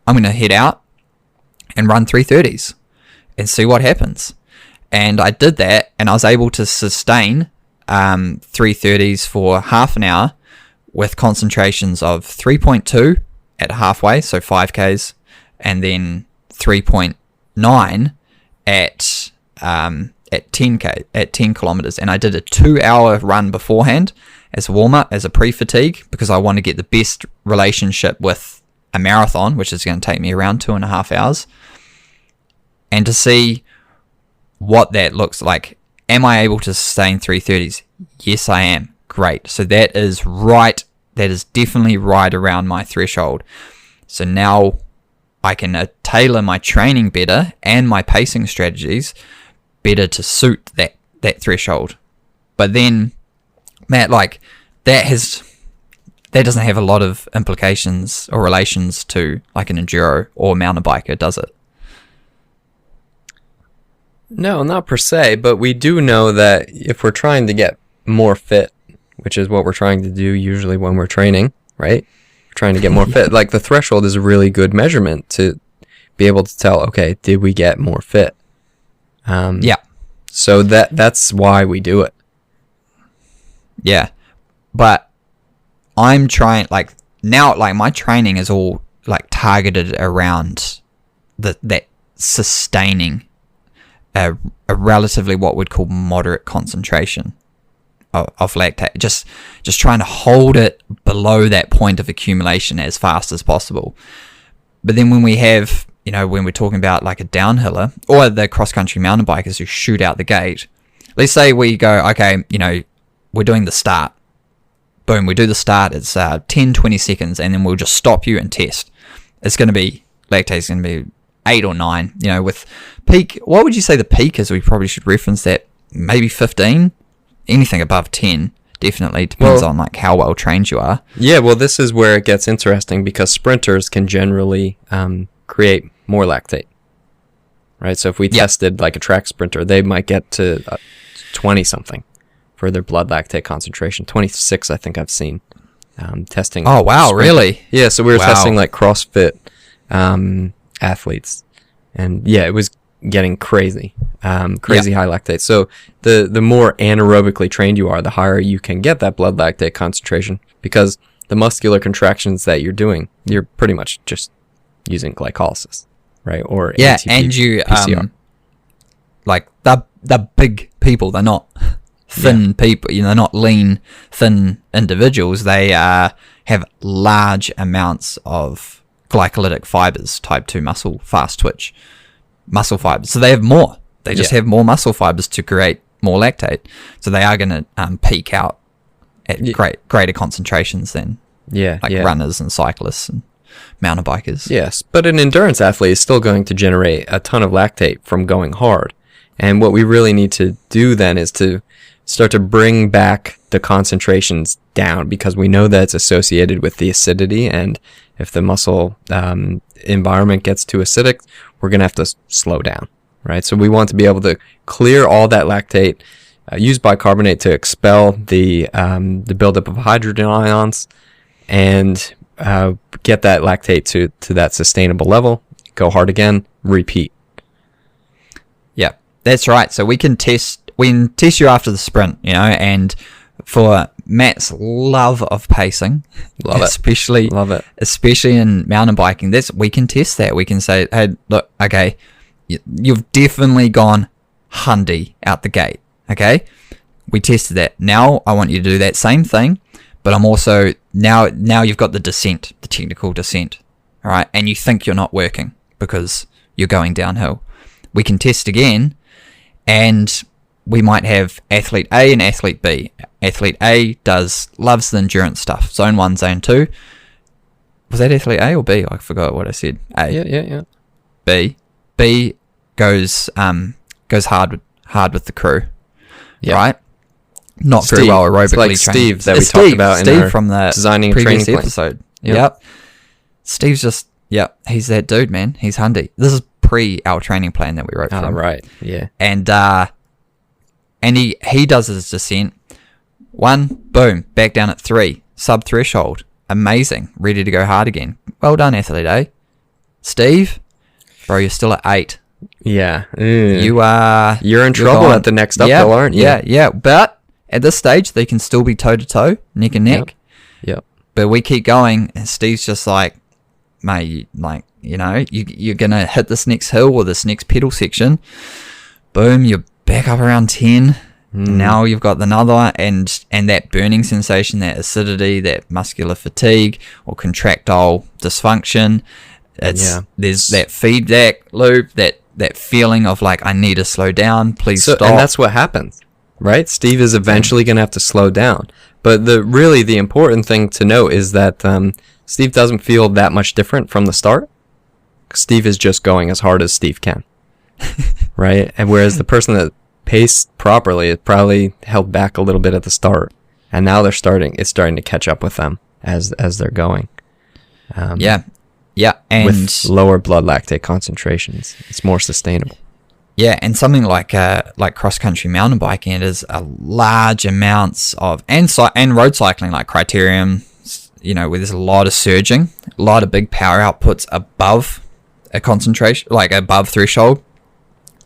I'm going to head out and run 330s and see what happens. And I did that, and I was able to sustain 330s for half an hour with concentrations of 3.2 at halfway, so 5Ks, and then 3.9 at 10 kilometers. And I did a 2-hour run beforehand as a warm-up, as a pre-fatigue, because I want to get the best relationship with a marathon, which is going to take me around 2.5 hours, and to see what that looks like. Am I able to sustain 330s? Yes, I am. Great. So that is definitely right around my threshold. So now I can tailor my training better and my pacing strategies better to suit that threshold. But then, Matt, like, that doesn't have a lot of implications or relations to like an enduro or mountain biker, does it? No, not per se, but we do know that if we're trying to get more fit, which is what we're trying to do usually when we're training, right? We're trying to get more fit. Like, the threshold is a really good measurement to be able to tell, okay, did we get more fit? Yeah. So that's why we do it. Yeah. But I'm trying, like, now, like, my training is all like targeted around that sustaining a relatively what we'd call moderate concentration of lactate, just trying to hold it below that point of accumulation as fast as possible. But then when we have, when we're talking about like a downhiller or the cross-country mountain bikers who shoot out the gate, let's say we go, okay, we're doing the start. Boom, we do the start, it's 10-20 seconds, and then we'll just stop you and test. It's going to be, lactate's going to be 8 or 9, with peak. What would you say the peak is? We probably should reference that. Maybe 15. Anything above 10 definitely depends on like how well trained you are. Yeah, well, this is where it gets interesting, because sprinters can generally create more lactate, right? So if we tested like a track sprinter, they might get to 20 something for their blood lactate concentration. 26, I think I've seen testing. Oh wow, sprinter. really? Yeah, so we were testing like CrossFit athletes, and yeah, it was getting crazy high lactate. So the more anaerobically trained you are, the higher you can get that blood lactate concentration, because the muscular contractions that you're doing, you're pretty much just using glycolysis, right? Or ATP, and you PCR. Like the big people, they're not thin people, they're not lean, thin individuals. They have large amounts of glycolytic fibers, type 2 muscle, fast twitch muscle fibers. So they have more. They just have more muscle fibers to create more lactate. So they are going to peak out at greater concentrations than runners and cyclists and mountain bikers. Yes, but an endurance athlete is still going to generate a ton of lactate from going hard. And what we really need to do then is to start to bring back the concentrations down, because we know that it's associated with the acidity, and if the muscle environment gets too acidic, we're going to have to slow down, right? So we want to be able to clear all that lactate, use bicarbonate to expel the buildup of hydrogen ions, and get that lactate to that sustainable level, go hard again, repeat. Yeah, that's right. So we can test you after the sprint, and for Matt's love of pacing, especially in mountain biking, we can test that. We can say, hey, look, okay, you've definitely gone hundy out the gate. Okay, we tested that. Now I want you to do that same thing, but I'm also now you've got the descent, the technical descent, all right, and you think you're not working because you're going downhill. We can test again, and we might have athlete A and athlete B. Athlete A loves the endurance stuff. Zone 1, Zone 2. Was that athlete A or B? I forgot what I said. A. Yeah. B goes hard with the crew. Yeah. Right? Not Steve, very well aerobically it's like trained. Steve that we talked about in our from the designing previous training episode. Yep. Steve's just, he's that dude, man. He's hundy. This is pre our training plan that we wrote for him. Right. Yeah. And he does his descent. 1, boom, back down at 3, sub threshold. Amazing. Ready to go hard again. Well done, athlete A. Steve, bro, you're still at 8. Yeah. You're in trouble at the next uphill, aren't you? Yeah. But at this stage, they can still be toe to toe, neck and neck. Yep. But we keep going, and Steve's just like, mate, you're gonna hit this next hill or this next pedal section. Boom, you're back up around 10. Now you've got another one, and that burning sensation, that acidity, that muscular fatigue or contractile dysfunction. There's that feedback loop, that feeling of like, I need to slow down, please stop. And that's what happens, right? Steve is eventually going to have to slow down. But the important thing to note is that Steve doesn't feel that much different from the start. Steve is just going as hard as Steve can, right? And whereas the person that paced properly is probably held back a little bit at the start, and now it's starting to catch up with them as they're going. And with lower blood lactate concentrations, it's more sustainable. Yeah, and something like cross-country mountain biking, it is a large amounts of, and road cycling like criterium, where there's a lot of surging, a lot of big power outputs above a concentration, like above threshold,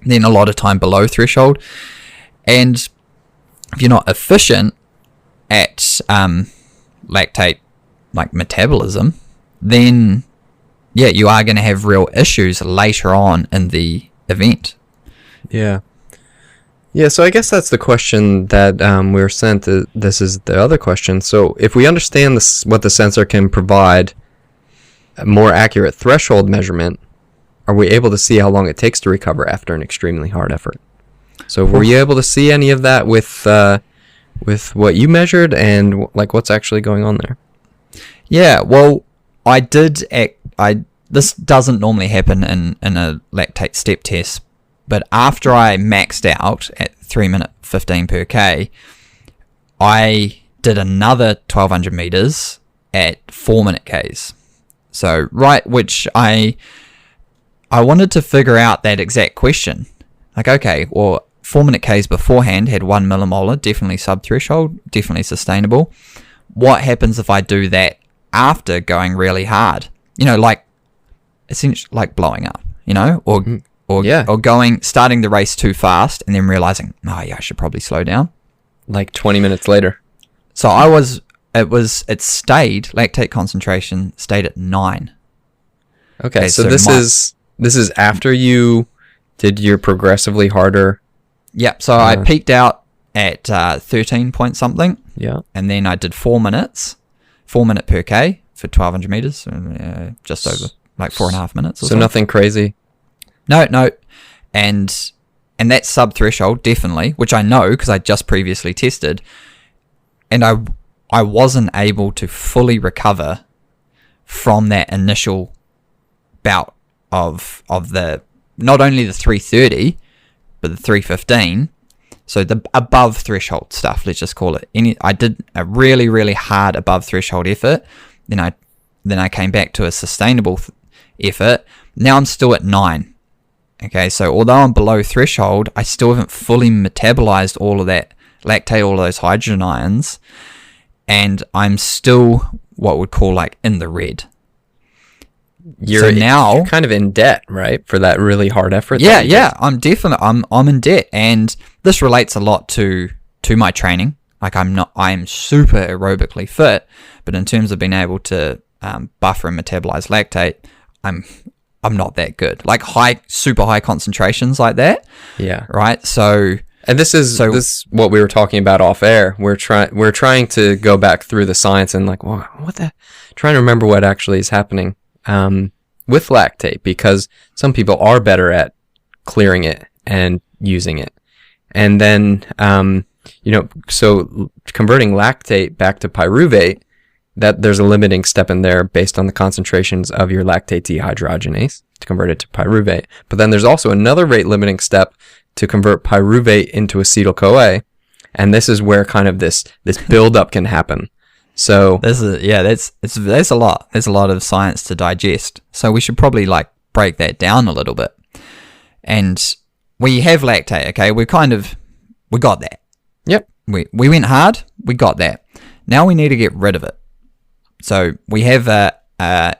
then a lot of time below threshold. And if you're not efficient at lactate like metabolism, then you are going to have real issues later on in the event. Yeah, so I guess that's the question that we were sent. This is the other question. So if we understand what the sensor can provide, a more accurate threshold measurement, are we able to see how long it takes to recover after an extremely hard effort? So were you able to see any of that with what you measured, and like what's actually going on there? Yeah, well, I did. This doesn't normally happen in a lactate step test, but after I maxed out at 3-minute 15 per K, I did another 1200 meters at 4-minute Ks. So which I wanted to figure out that exact question. Like, okay, well, 4-minute Ks beforehand had 1 millimolar, definitely sub-threshold, definitely sustainable. What happens if I do that after going really hard? Like, essentially like blowing up, or starting the race too fast and then realizing, I should probably slow down. Like 20 minutes later. So it stayed, lactate concentration stayed at 9. Okay, so this is after you did your progressively harder. Yep. So I peaked out at 13 point something. Yeah. And then I did 4 minute per K for 1200 meters, just over like 4.5 minutes. Or so nothing crazy. No. And that's sub threshold, definitely, which I know because I just previously tested. And I wasn't able to fully recover from that initial bout of the, not only the 330, but the 315. So the above threshold stuff, let's just call it. I did a really, really hard above threshold effort. Then I came back to a sustainable effort. Now I'm still at 9. Okay, so although I'm below threshold, I still haven't fully metabolized all of that lactate, all of those hydrogen ions, and I'm still what we'd call like in the red. You're kind of in debt, right, for that really hard effort? Yeah, I'm in debt, and this relates a lot to my training. Like I'm super aerobically fit, but in terms of being able to buffer and metabolize lactate, I'm not that good. Like super high concentrations like that. Yeah. Right. So. And this is what we were talking about off air. We're trying to go back through the science and like, well, trying to remember what actually is happening with lactate, because some people are better at clearing it and using it. And then, so converting lactate back to pyruvate, that there's a limiting step in there based on the concentrations of your lactate dehydrogenase to convert it to pyruvate. But then there's also another rate limiting step to convert pyruvate into acetyl-CoA. And this is where kind of this buildup can happen. So that's a lot. There's a lot of science to digest. So we should probably like break that down a little bit. And we have lactate, okay? We got that. Yep. We went hard, we got that. Now we need to get rid of it. So we have a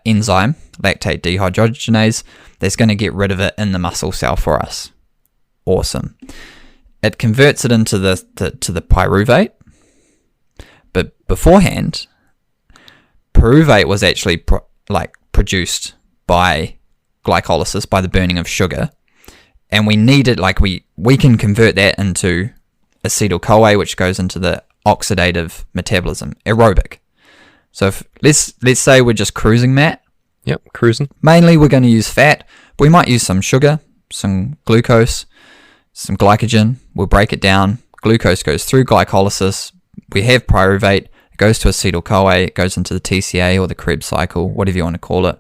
enzyme, lactate dehydrogenase, that's going to get rid of it in the muscle cell for us. Awesome. It converts it into the pyruvate. But beforehand, pyruvate was actually produced by glycolysis, by the burning of sugar. And we needed, we can convert that into acetyl-CoA, which goes into the oxidative metabolism, aerobic. So if, let's say we're just cruising, Matt. Yep, cruising. Mainly we're going to use fat, but we might use some sugar, some glucose, some glycogen. We'll break it down. Glucose goes through glycolysis. We have pyruvate. It goes to acetyl-CoA. It goes into the TCA or the Krebs cycle, whatever you want to call it.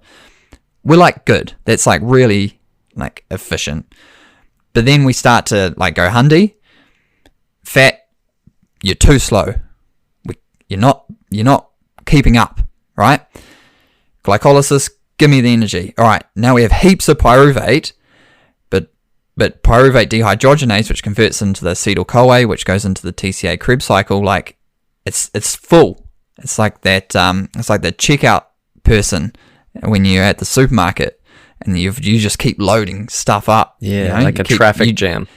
We're like good. That's like really like efficient. But then we start to like go hundy. Fat, you're too slow. You're not keeping up, right? Glycolysis, give me the energy. All right, now we have heaps of pyruvate, but pyruvate dehydrogenase, which converts into the acetyl-CoA, which goes into the TCA Krebs cycle, like it's full. It's like that. It's like the checkout person when you're at the supermarket and you just keep loading stuff up. Yeah, like a traffic jam.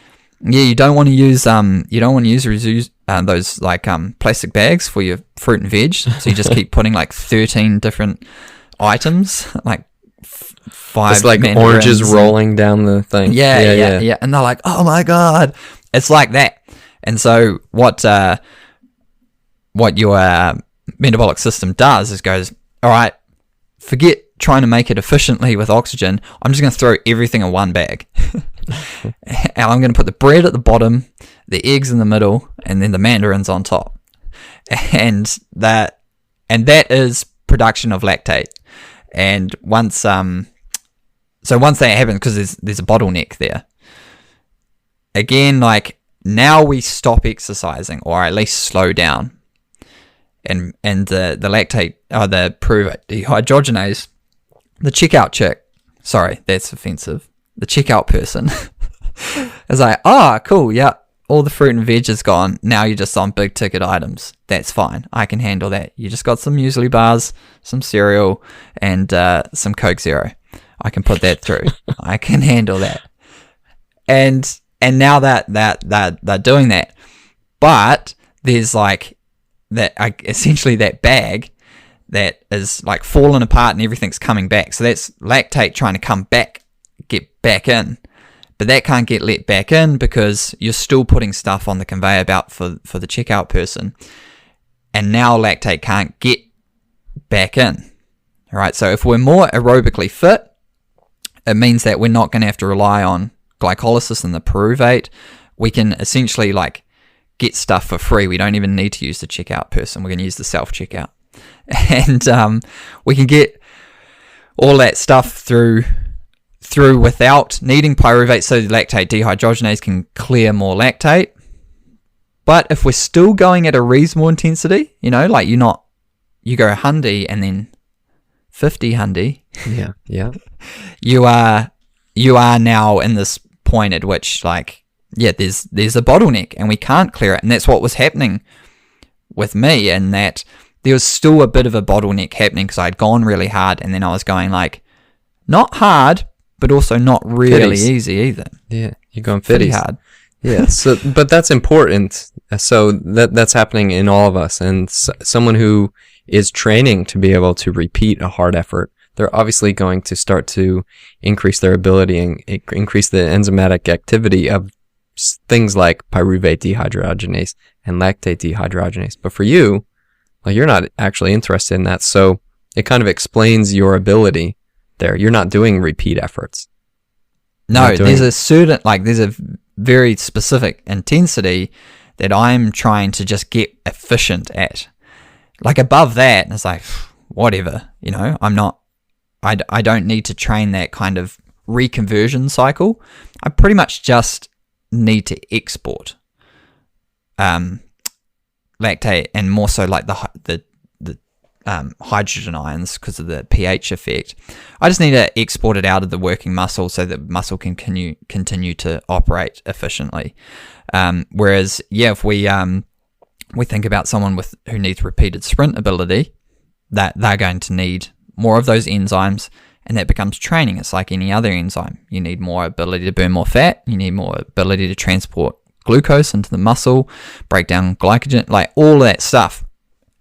Yeah, you don't want to use those like plastic bags for your fruit and veg. So you just keep putting like 13 different items, like 5. It's like oranges rolling down the thing. Yeah. And they're like, oh my god, it's like that. And so what your metabolic system does is goes, all right, forget trying to make it efficiently with oxygen. I'm just going to throw everything in one bag. And I'm going to put the bread at the bottom, the eggs in the middle, and then the mandarins on top. And that is production of lactate. And once that happens, because there's a bottleneck there. Again, like now we stop exercising, or at least slow down. And the lactate, or the pyruvate dehydrogenase, the checkout chick, sorry, that's offensive. The checkout person is like, cool, yeah, all the fruit and veg is gone. Now you're just on big ticket items. That's fine. I can handle that. You just got some muesli bars, some cereal, and some Coke Zero. I can put that through. I can handle that. And now that they're doing that, but there's like that essentially that bag that is like falling apart and everything's coming back. So that's lactate trying to get back in, but that can't get let back in because you're still putting stuff on the conveyor belt for the checkout person, and now lactate can't get back in. All right, so if we're more aerobically fit, it means that we're not going to have to rely on glycolysis and the pyruvate. We can essentially like get stuff for free. We don't even need to use the checkout person. We're going to use the self-checkout, and we can get all that stuff through without needing pyruvate, so the lactate dehydrogenase can clear more lactate. But if we're still going at a reasonable intensity, like you go hundy and then 50 hundy. Yeah. You are now in this point at which like, there's a bottleneck and we can't clear it. And that's what was happening with me, and that there was still a bit of a bottleneck happening because I'd gone really hard, and then I was going like, not hard, but also not really easy either. Yeah, you're going pretty hard. Yeah, so but that's important. So that's happening in all of us, and someone who is training to be able to repeat a hard effort, they're obviously going to start to increase their ability and increase the enzymatic activity of things like pyruvate dehydrogenase and lactate dehydrogenase. But for you, like, you're not actually interested in that, so it kind of explains your ability there. You're not doing repeat efforts. No, there's a very specific intensity that I'm trying to just get efficient at. Like above that, it's like, whatever, I don't need to train that kind of reconversion cycle. I pretty much just need to export lactate, and more so like the hydrogen ions because of the pH effect. I just need to export it out of the working muscle so that muscle can continue to operate efficiently. Whereas, if we think about someone who needs repeated sprint ability, that they're going to need more of those enzymes, and that becomes training. It's like any other enzyme. You need more ability to burn more fat. You need more ability to transport glucose into the muscle, break down glycogen, like all that stuff.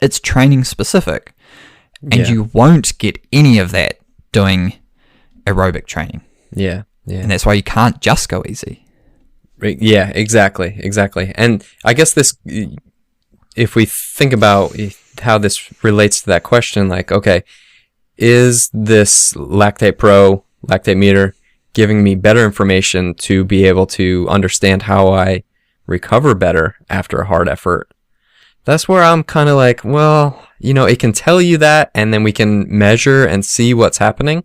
It's training specific, and you won't get any of that doing aerobic training. Yeah. And that's why you can't just go easy. Yeah, exactly. And I guess this, if we think about how this relates to that question, like, okay, is this Lactate Pro, Lactate meter giving me better information to be able to understand how I recover better after a hard effort? That's where I'm kind of like, well, it can tell you that, and then we can measure and see what's happening.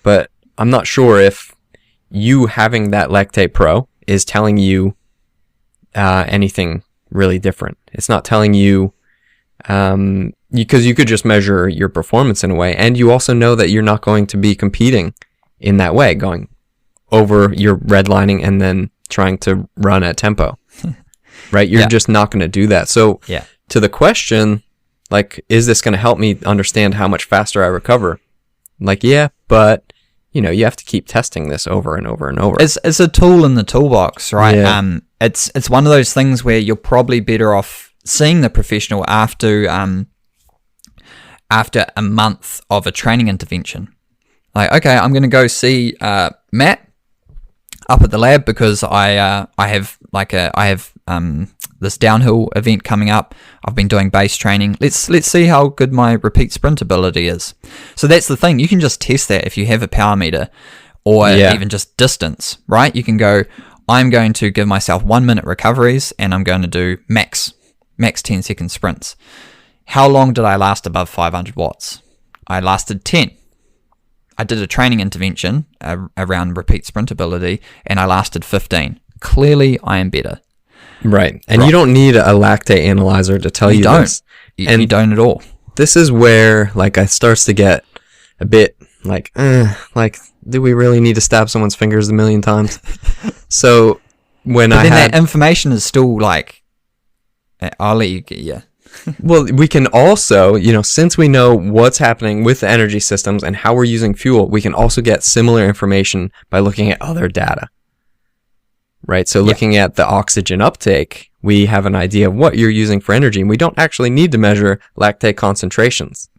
But I'm not sure if you having that Lactate Pro is telling you anything really different. It's not telling you, because you could just measure your performance in a way, and you also know that you're not going to be competing in that way, going over your redlining and then trying to run at tempo. Right? You're just not going to do that. So to the question, like, is this going to help me understand how much faster I recover? Like, yeah, but you have to keep testing this over and over and over. It's a tool in the toolbox, right? Yeah. It's one of those things where you're probably better off seeing the professional after a month of a training intervention. Like, okay, I'm going to go see Matt up at the lab because I have this downhill event coming up. I've been doing base training. Let's see how good my repeat sprint ability is. So that's the thing. You can just test that if you have a power meter or even just distance, right? You can go, I'm going to give myself 1 minute recoveries and I'm going to do max 10-second sprints. How long did I last above 500 watts? I lasted 10. I did a training intervention around repeat sprint ability and I lasted 15. Clearly, I am better. Right. And you don't need a lactate analyzer to tell you this. You don't at all. This is where, like, it starts to get a bit like, do we really need to stab someone's fingers a million times? So when that information is still like, I'll let you get, yeah. Well, we can also, since we know what's happening with the energy systems and how we're using fuel, we can also get similar information by looking at other data. Right? So looking at the oxygen uptake, we have an idea of what you're using for energy, and we don't actually need to measure lactate concentrations.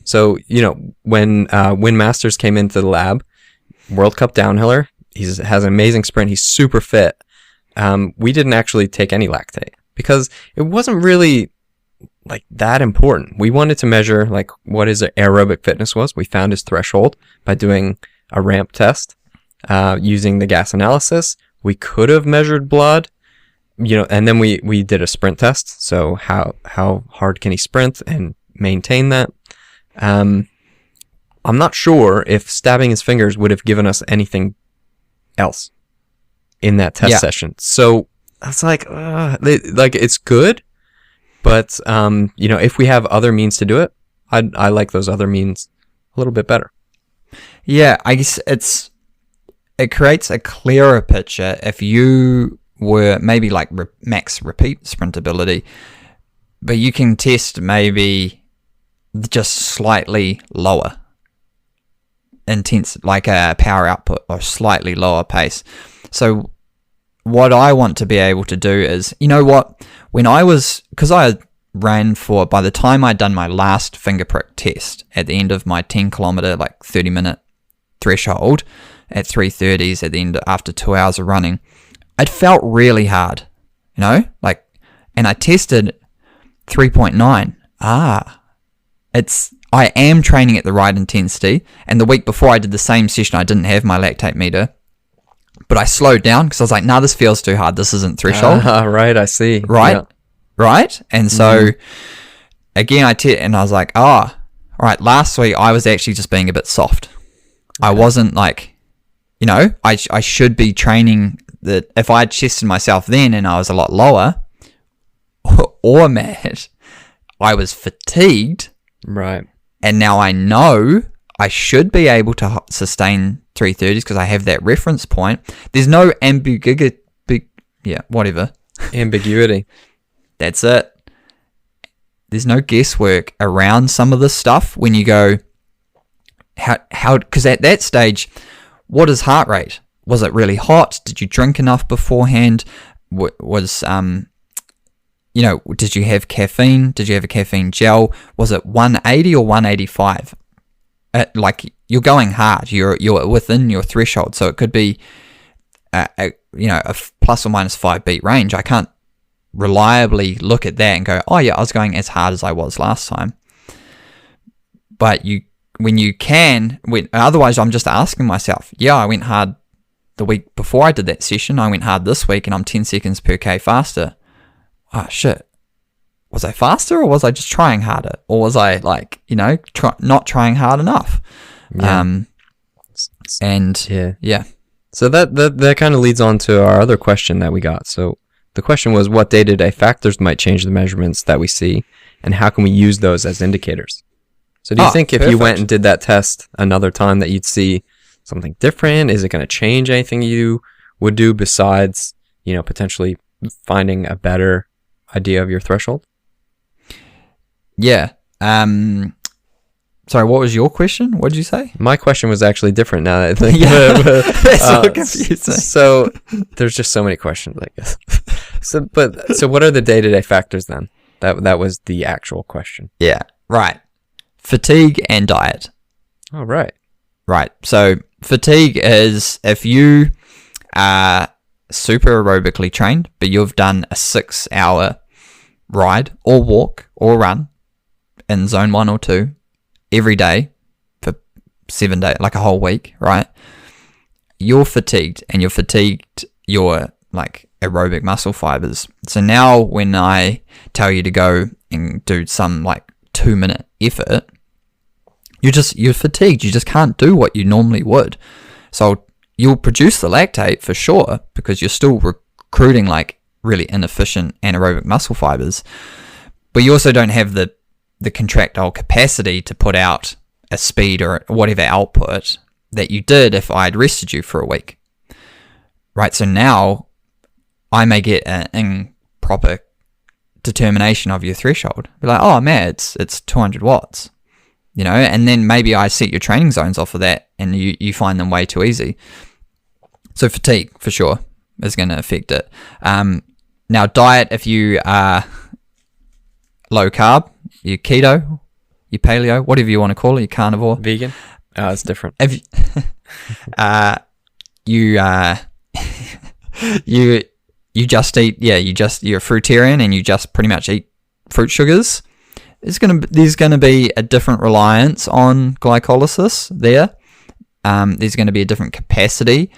So, when Masters came into the lab, World Cup downhiller, he has an amazing sprint, he's super fit. We didn't actually take any lactate because it wasn't really like that important. We wanted to measure like what his aerobic fitness was. We found his threshold by doing a ramp test, using the gas analysis. We could have measured blood, and then we did a sprint test. So how hard can he sprint and maintain that? I'm not sure if stabbing his fingers would have given us anything else in that test session. So it's like it's good, but if we have other means to do it, I like those other means a little bit better. Yeah, I guess it creates a clearer picture if you were maybe like max repeat sprint ability, but you can test maybe just slightly lower intense, like a power output or slightly lower pace. So what I want to be able to do is, because I ran by the time I'd done my last finger prick test at the end of my 10 kilometer, like 30 minute threshold at 3:30s at the end after 2 hours of running, it felt really hard, and I tested 3.9. I am training at the right intensity, and the week before I did the same session, I didn't have my lactate meter, but I slowed down because I was like, this feels too hard. This isn't threshold. Right, I see. Right? Yeah. Right? And so, again, and I was like, all right, last week I was actually just being a bit soft. I wasn't like, I should be training that if I had tested myself then and I was a lot lower or mad, I was fatigued. Right. And now I know I should be able to sustain 330s because I have that reference point. There's no ambiguity. That's it. There's no guesswork around some of this stuff when you go, how, because at that stage, what is heart rate? Was it really hot? Did you drink enough beforehand? Did you have caffeine? Did you have a caffeine gel? Was it 180 or 185? Like, you're going hard. You're within your threshold. So it could be a plus or minus 5 beat range, I can't reliably look at that and go, oh yeah, I was going as hard as I was last time. But otherwise I'm just asking myself, yeah, I went hard the week before I did that session, I went hard this week and I'm 10 seconds per K faster. Oh shit. Was I faster, or was I just trying harder? Or was I not trying hard enough? Yeah. Yeah. So that kind of leads on to our other question that we got. So the question was, what day-to-day factors might change the measurements that we see, and how can we use those as indicators? So do you think if you went and did that test another time that you'd see something different? Is it going to change anything you would do besides, potentially finding a better idea of your threshold? Yeah. Sorry, what was your question? What did you say? My question was actually different now that I think. That's so confusing. So there's just so many questions, I guess. So what are the day-to-day factors then? That was the actual question. Yeah, right. Fatigue and diet. Oh, right. Right. So fatigue is if you are super aerobically trained, but you've done a 6-hour ride or walk or run in zone 1 or 2 every day for 7 days, like a whole week, right? You're fatigued, and you're fatigued your aerobic muscle fibers. So now when I tell you to go and do some 2-minute effort, you're fatigued. You just can't do what you normally would. So you'll produce the lactate for sure, because you're still recruiting really inefficient anaerobic muscle fibers, but you also don't have the contractile capacity to put out a speed or whatever output that you did if I'd rested you for a week. Right, so now I may get an improper determination of your threshold. Be like, oh man, it's 200 watts. And then maybe I set your training zones off of that, and you find them way too easy. So fatigue, for sure, is going to affect it. Now, diet, if you are low carb, you keto, you paleo, whatever you want to call it, you carnivore. Vegan? Oh, it's different. If you just eat, you're a fruitarian and you just pretty much eat fruit sugars, there's gonna be a different reliance on glycolysis there. There's going to be a different capacity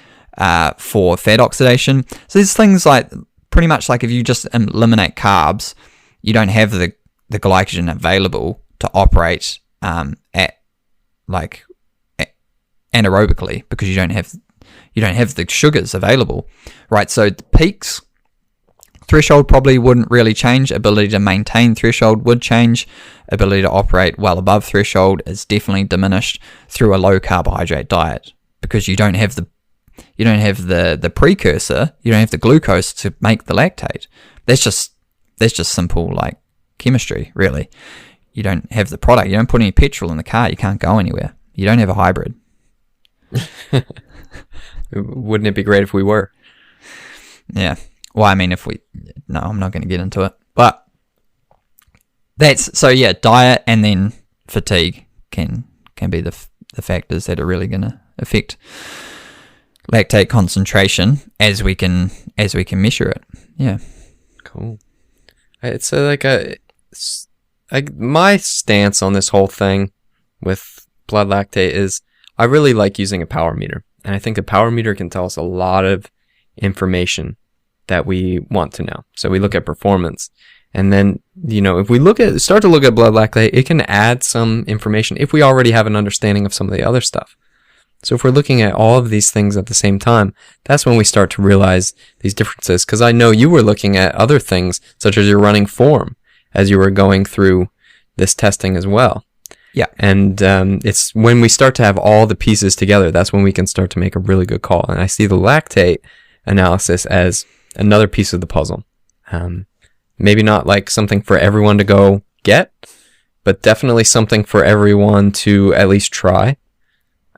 for fat oxidation. So there's things pretty much if you just eliminate carbs, you don't have the glycogen available to operate at anaerobically, because you don't have the sugars available, right? So the peaks, threshold probably wouldn't really change. Ability to maintain threshold would change. Ability to operate well above threshold is definitely diminished through a low carbohydrate diet, because you don't have the precursor, you don't have the glucose to make the lactate. That's just simple chemistry, really. You don't have the product. You don't put any petrol in the car. You can't go anywhere. You don't have a hybrid. Wouldn't it be great if we were? Yeah. Well, I mean, no, I'm not going to get into it. But diet and then fatigue can be the factors that are really going to affect lactate concentration as we can measure it. Yeah. Cool. It's my stance on this whole thing with blood lactate is I really like using a power meter. And I think a power meter can tell us a lot of information that we want to know. So we look at performance. And then, if we start to look at blood lactate, it can add some information if we already have an understanding of some of the other stuff. So if we're looking at all of these things at the same time, that's when we start to realize these differences. Because I know you were looking at other things, such as your running form, as you were going through this testing as well. Yeah. And it's when we start to have all the pieces together, that's when we can start to make a really good call. And I see the lactate analysis as another piece of the puzzle. Maybe not something for everyone to go get, but definitely something for everyone to at least try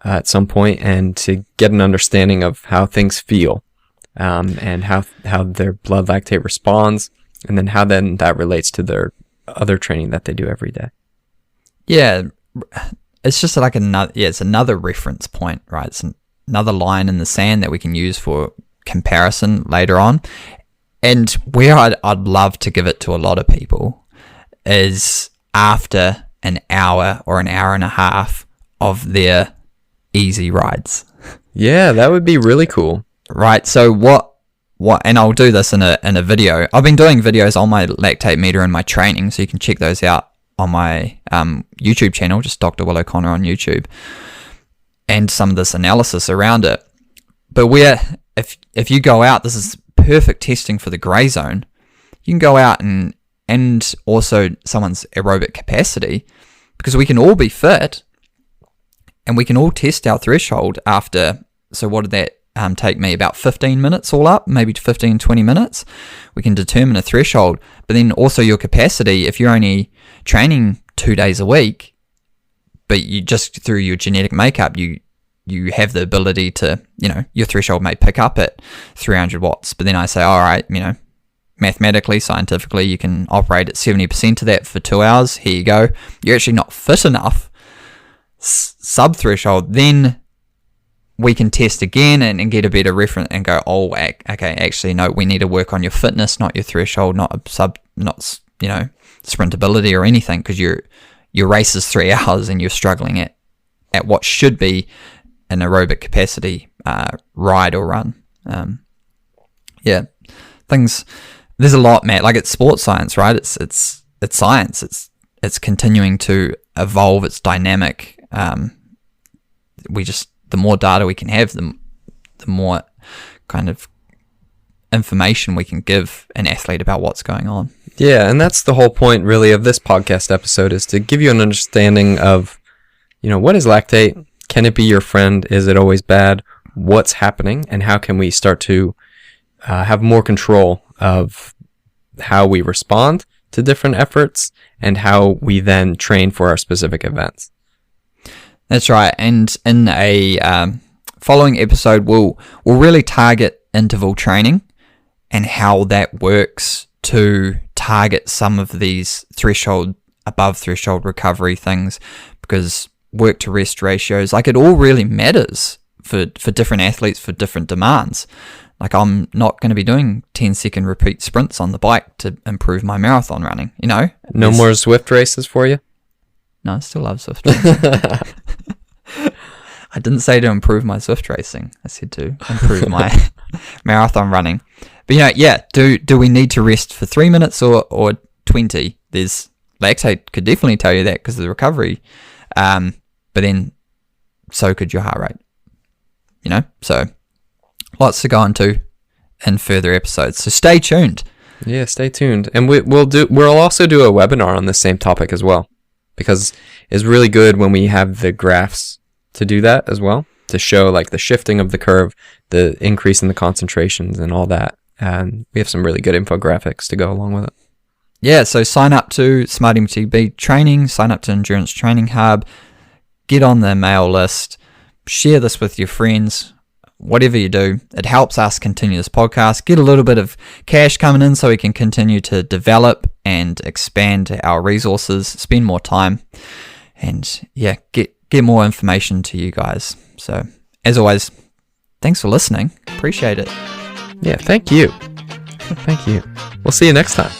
at some point, and to get an understanding of how things feel, and how their blood lactate responds, and then how then that relates to their other training that they do every day. Yeah, it's just it's another reference point, right? It's another line in the sand that we can use for comparison later on. And where I'd love to give it to a lot of people is after an hour or an hour and a half of their easy rides. Yeah, that would be really cool. Right. So what, and I'll do this in a video. I've been doing videos on my lactate meter in my training, so you can check those out on my YouTube channel, just Dr. Will O'Connor on YouTube, and some of this analysis around it. But if you go out, this is perfect testing for the gray zone. You can go out and also someone's aerobic capacity, because we can all be fit and we can all test our threshold after. So what did that take me? About 15 minutes all up, maybe 15, 20 minutes. We can determine a threshold, but then also your capacity, if you're only training 2 days a week, but you just through your genetic makeup, you have the ability to, your threshold may pick up at 300 watts. But then I say, all right, mathematically, scientifically, you can operate at 70% of that for 2 hours. Here you go. You're actually not fit enough, sub-threshold. Then we can test again and get a better reference and go, oh, okay, actually, no, we need to work on your fitness, not your threshold, not sprintability or anything, because your race is 3 hours and you're struggling at what should be an aerobic capacity ride or run. Things. There's a lot, Matt. Like, it's sports science, right? It's science. It's continuing to evolve. It's dynamic. The more data we can have, the more kind of information we can give an athlete about what's going on. Yeah, and that's the whole point, really, of this podcast episode, is to give you an understanding of, what is lactate? Can it be your friend? Is it always bad? What's happening? And how can we start to have more control of how we respond to different efforts and how we then train for our specific events? That's right. And in a following episode, we'll really target interval training and how that works to target some of these above threshold recovery things, because work to rest ratios, like, it all really matters for different athletes, for different demands. Like, I'm not going to be doing 10-second repeat sprints on the bike to improve my marathon running, No more Zwift races for you? No, I still love Zwift racing. I didn't say to improve my Zwift racing. I said to improve my marathon running. But, do we need to rest for 3 minutes or 20? There's lactate could definitely tell you that, because of the recovery. But then so could your heart rate, So lots to go into in further episodes. So stay tuned. Yeah, stay tuned. And we'll also do a webinar on this same topic as well, because it's really good when we have the graphs to do that as well, to show like the shifting of the curve, the increase in the concentrations and all that. And we have some really good infographics to go along with it. Yeah, so sign up to Smart MTB training, sign up to Endurance Training Hub, get on the mail list, share this with your friends. Whatever you do, it helps us continue this podcast, get a little bit of cash coming in so we can continue to develop and expand our resources, spend more time, and get more information to you guys. So, as always, thanks for listening. Appreciate it. Yeah, thank you. Thank you. We'll see you next time.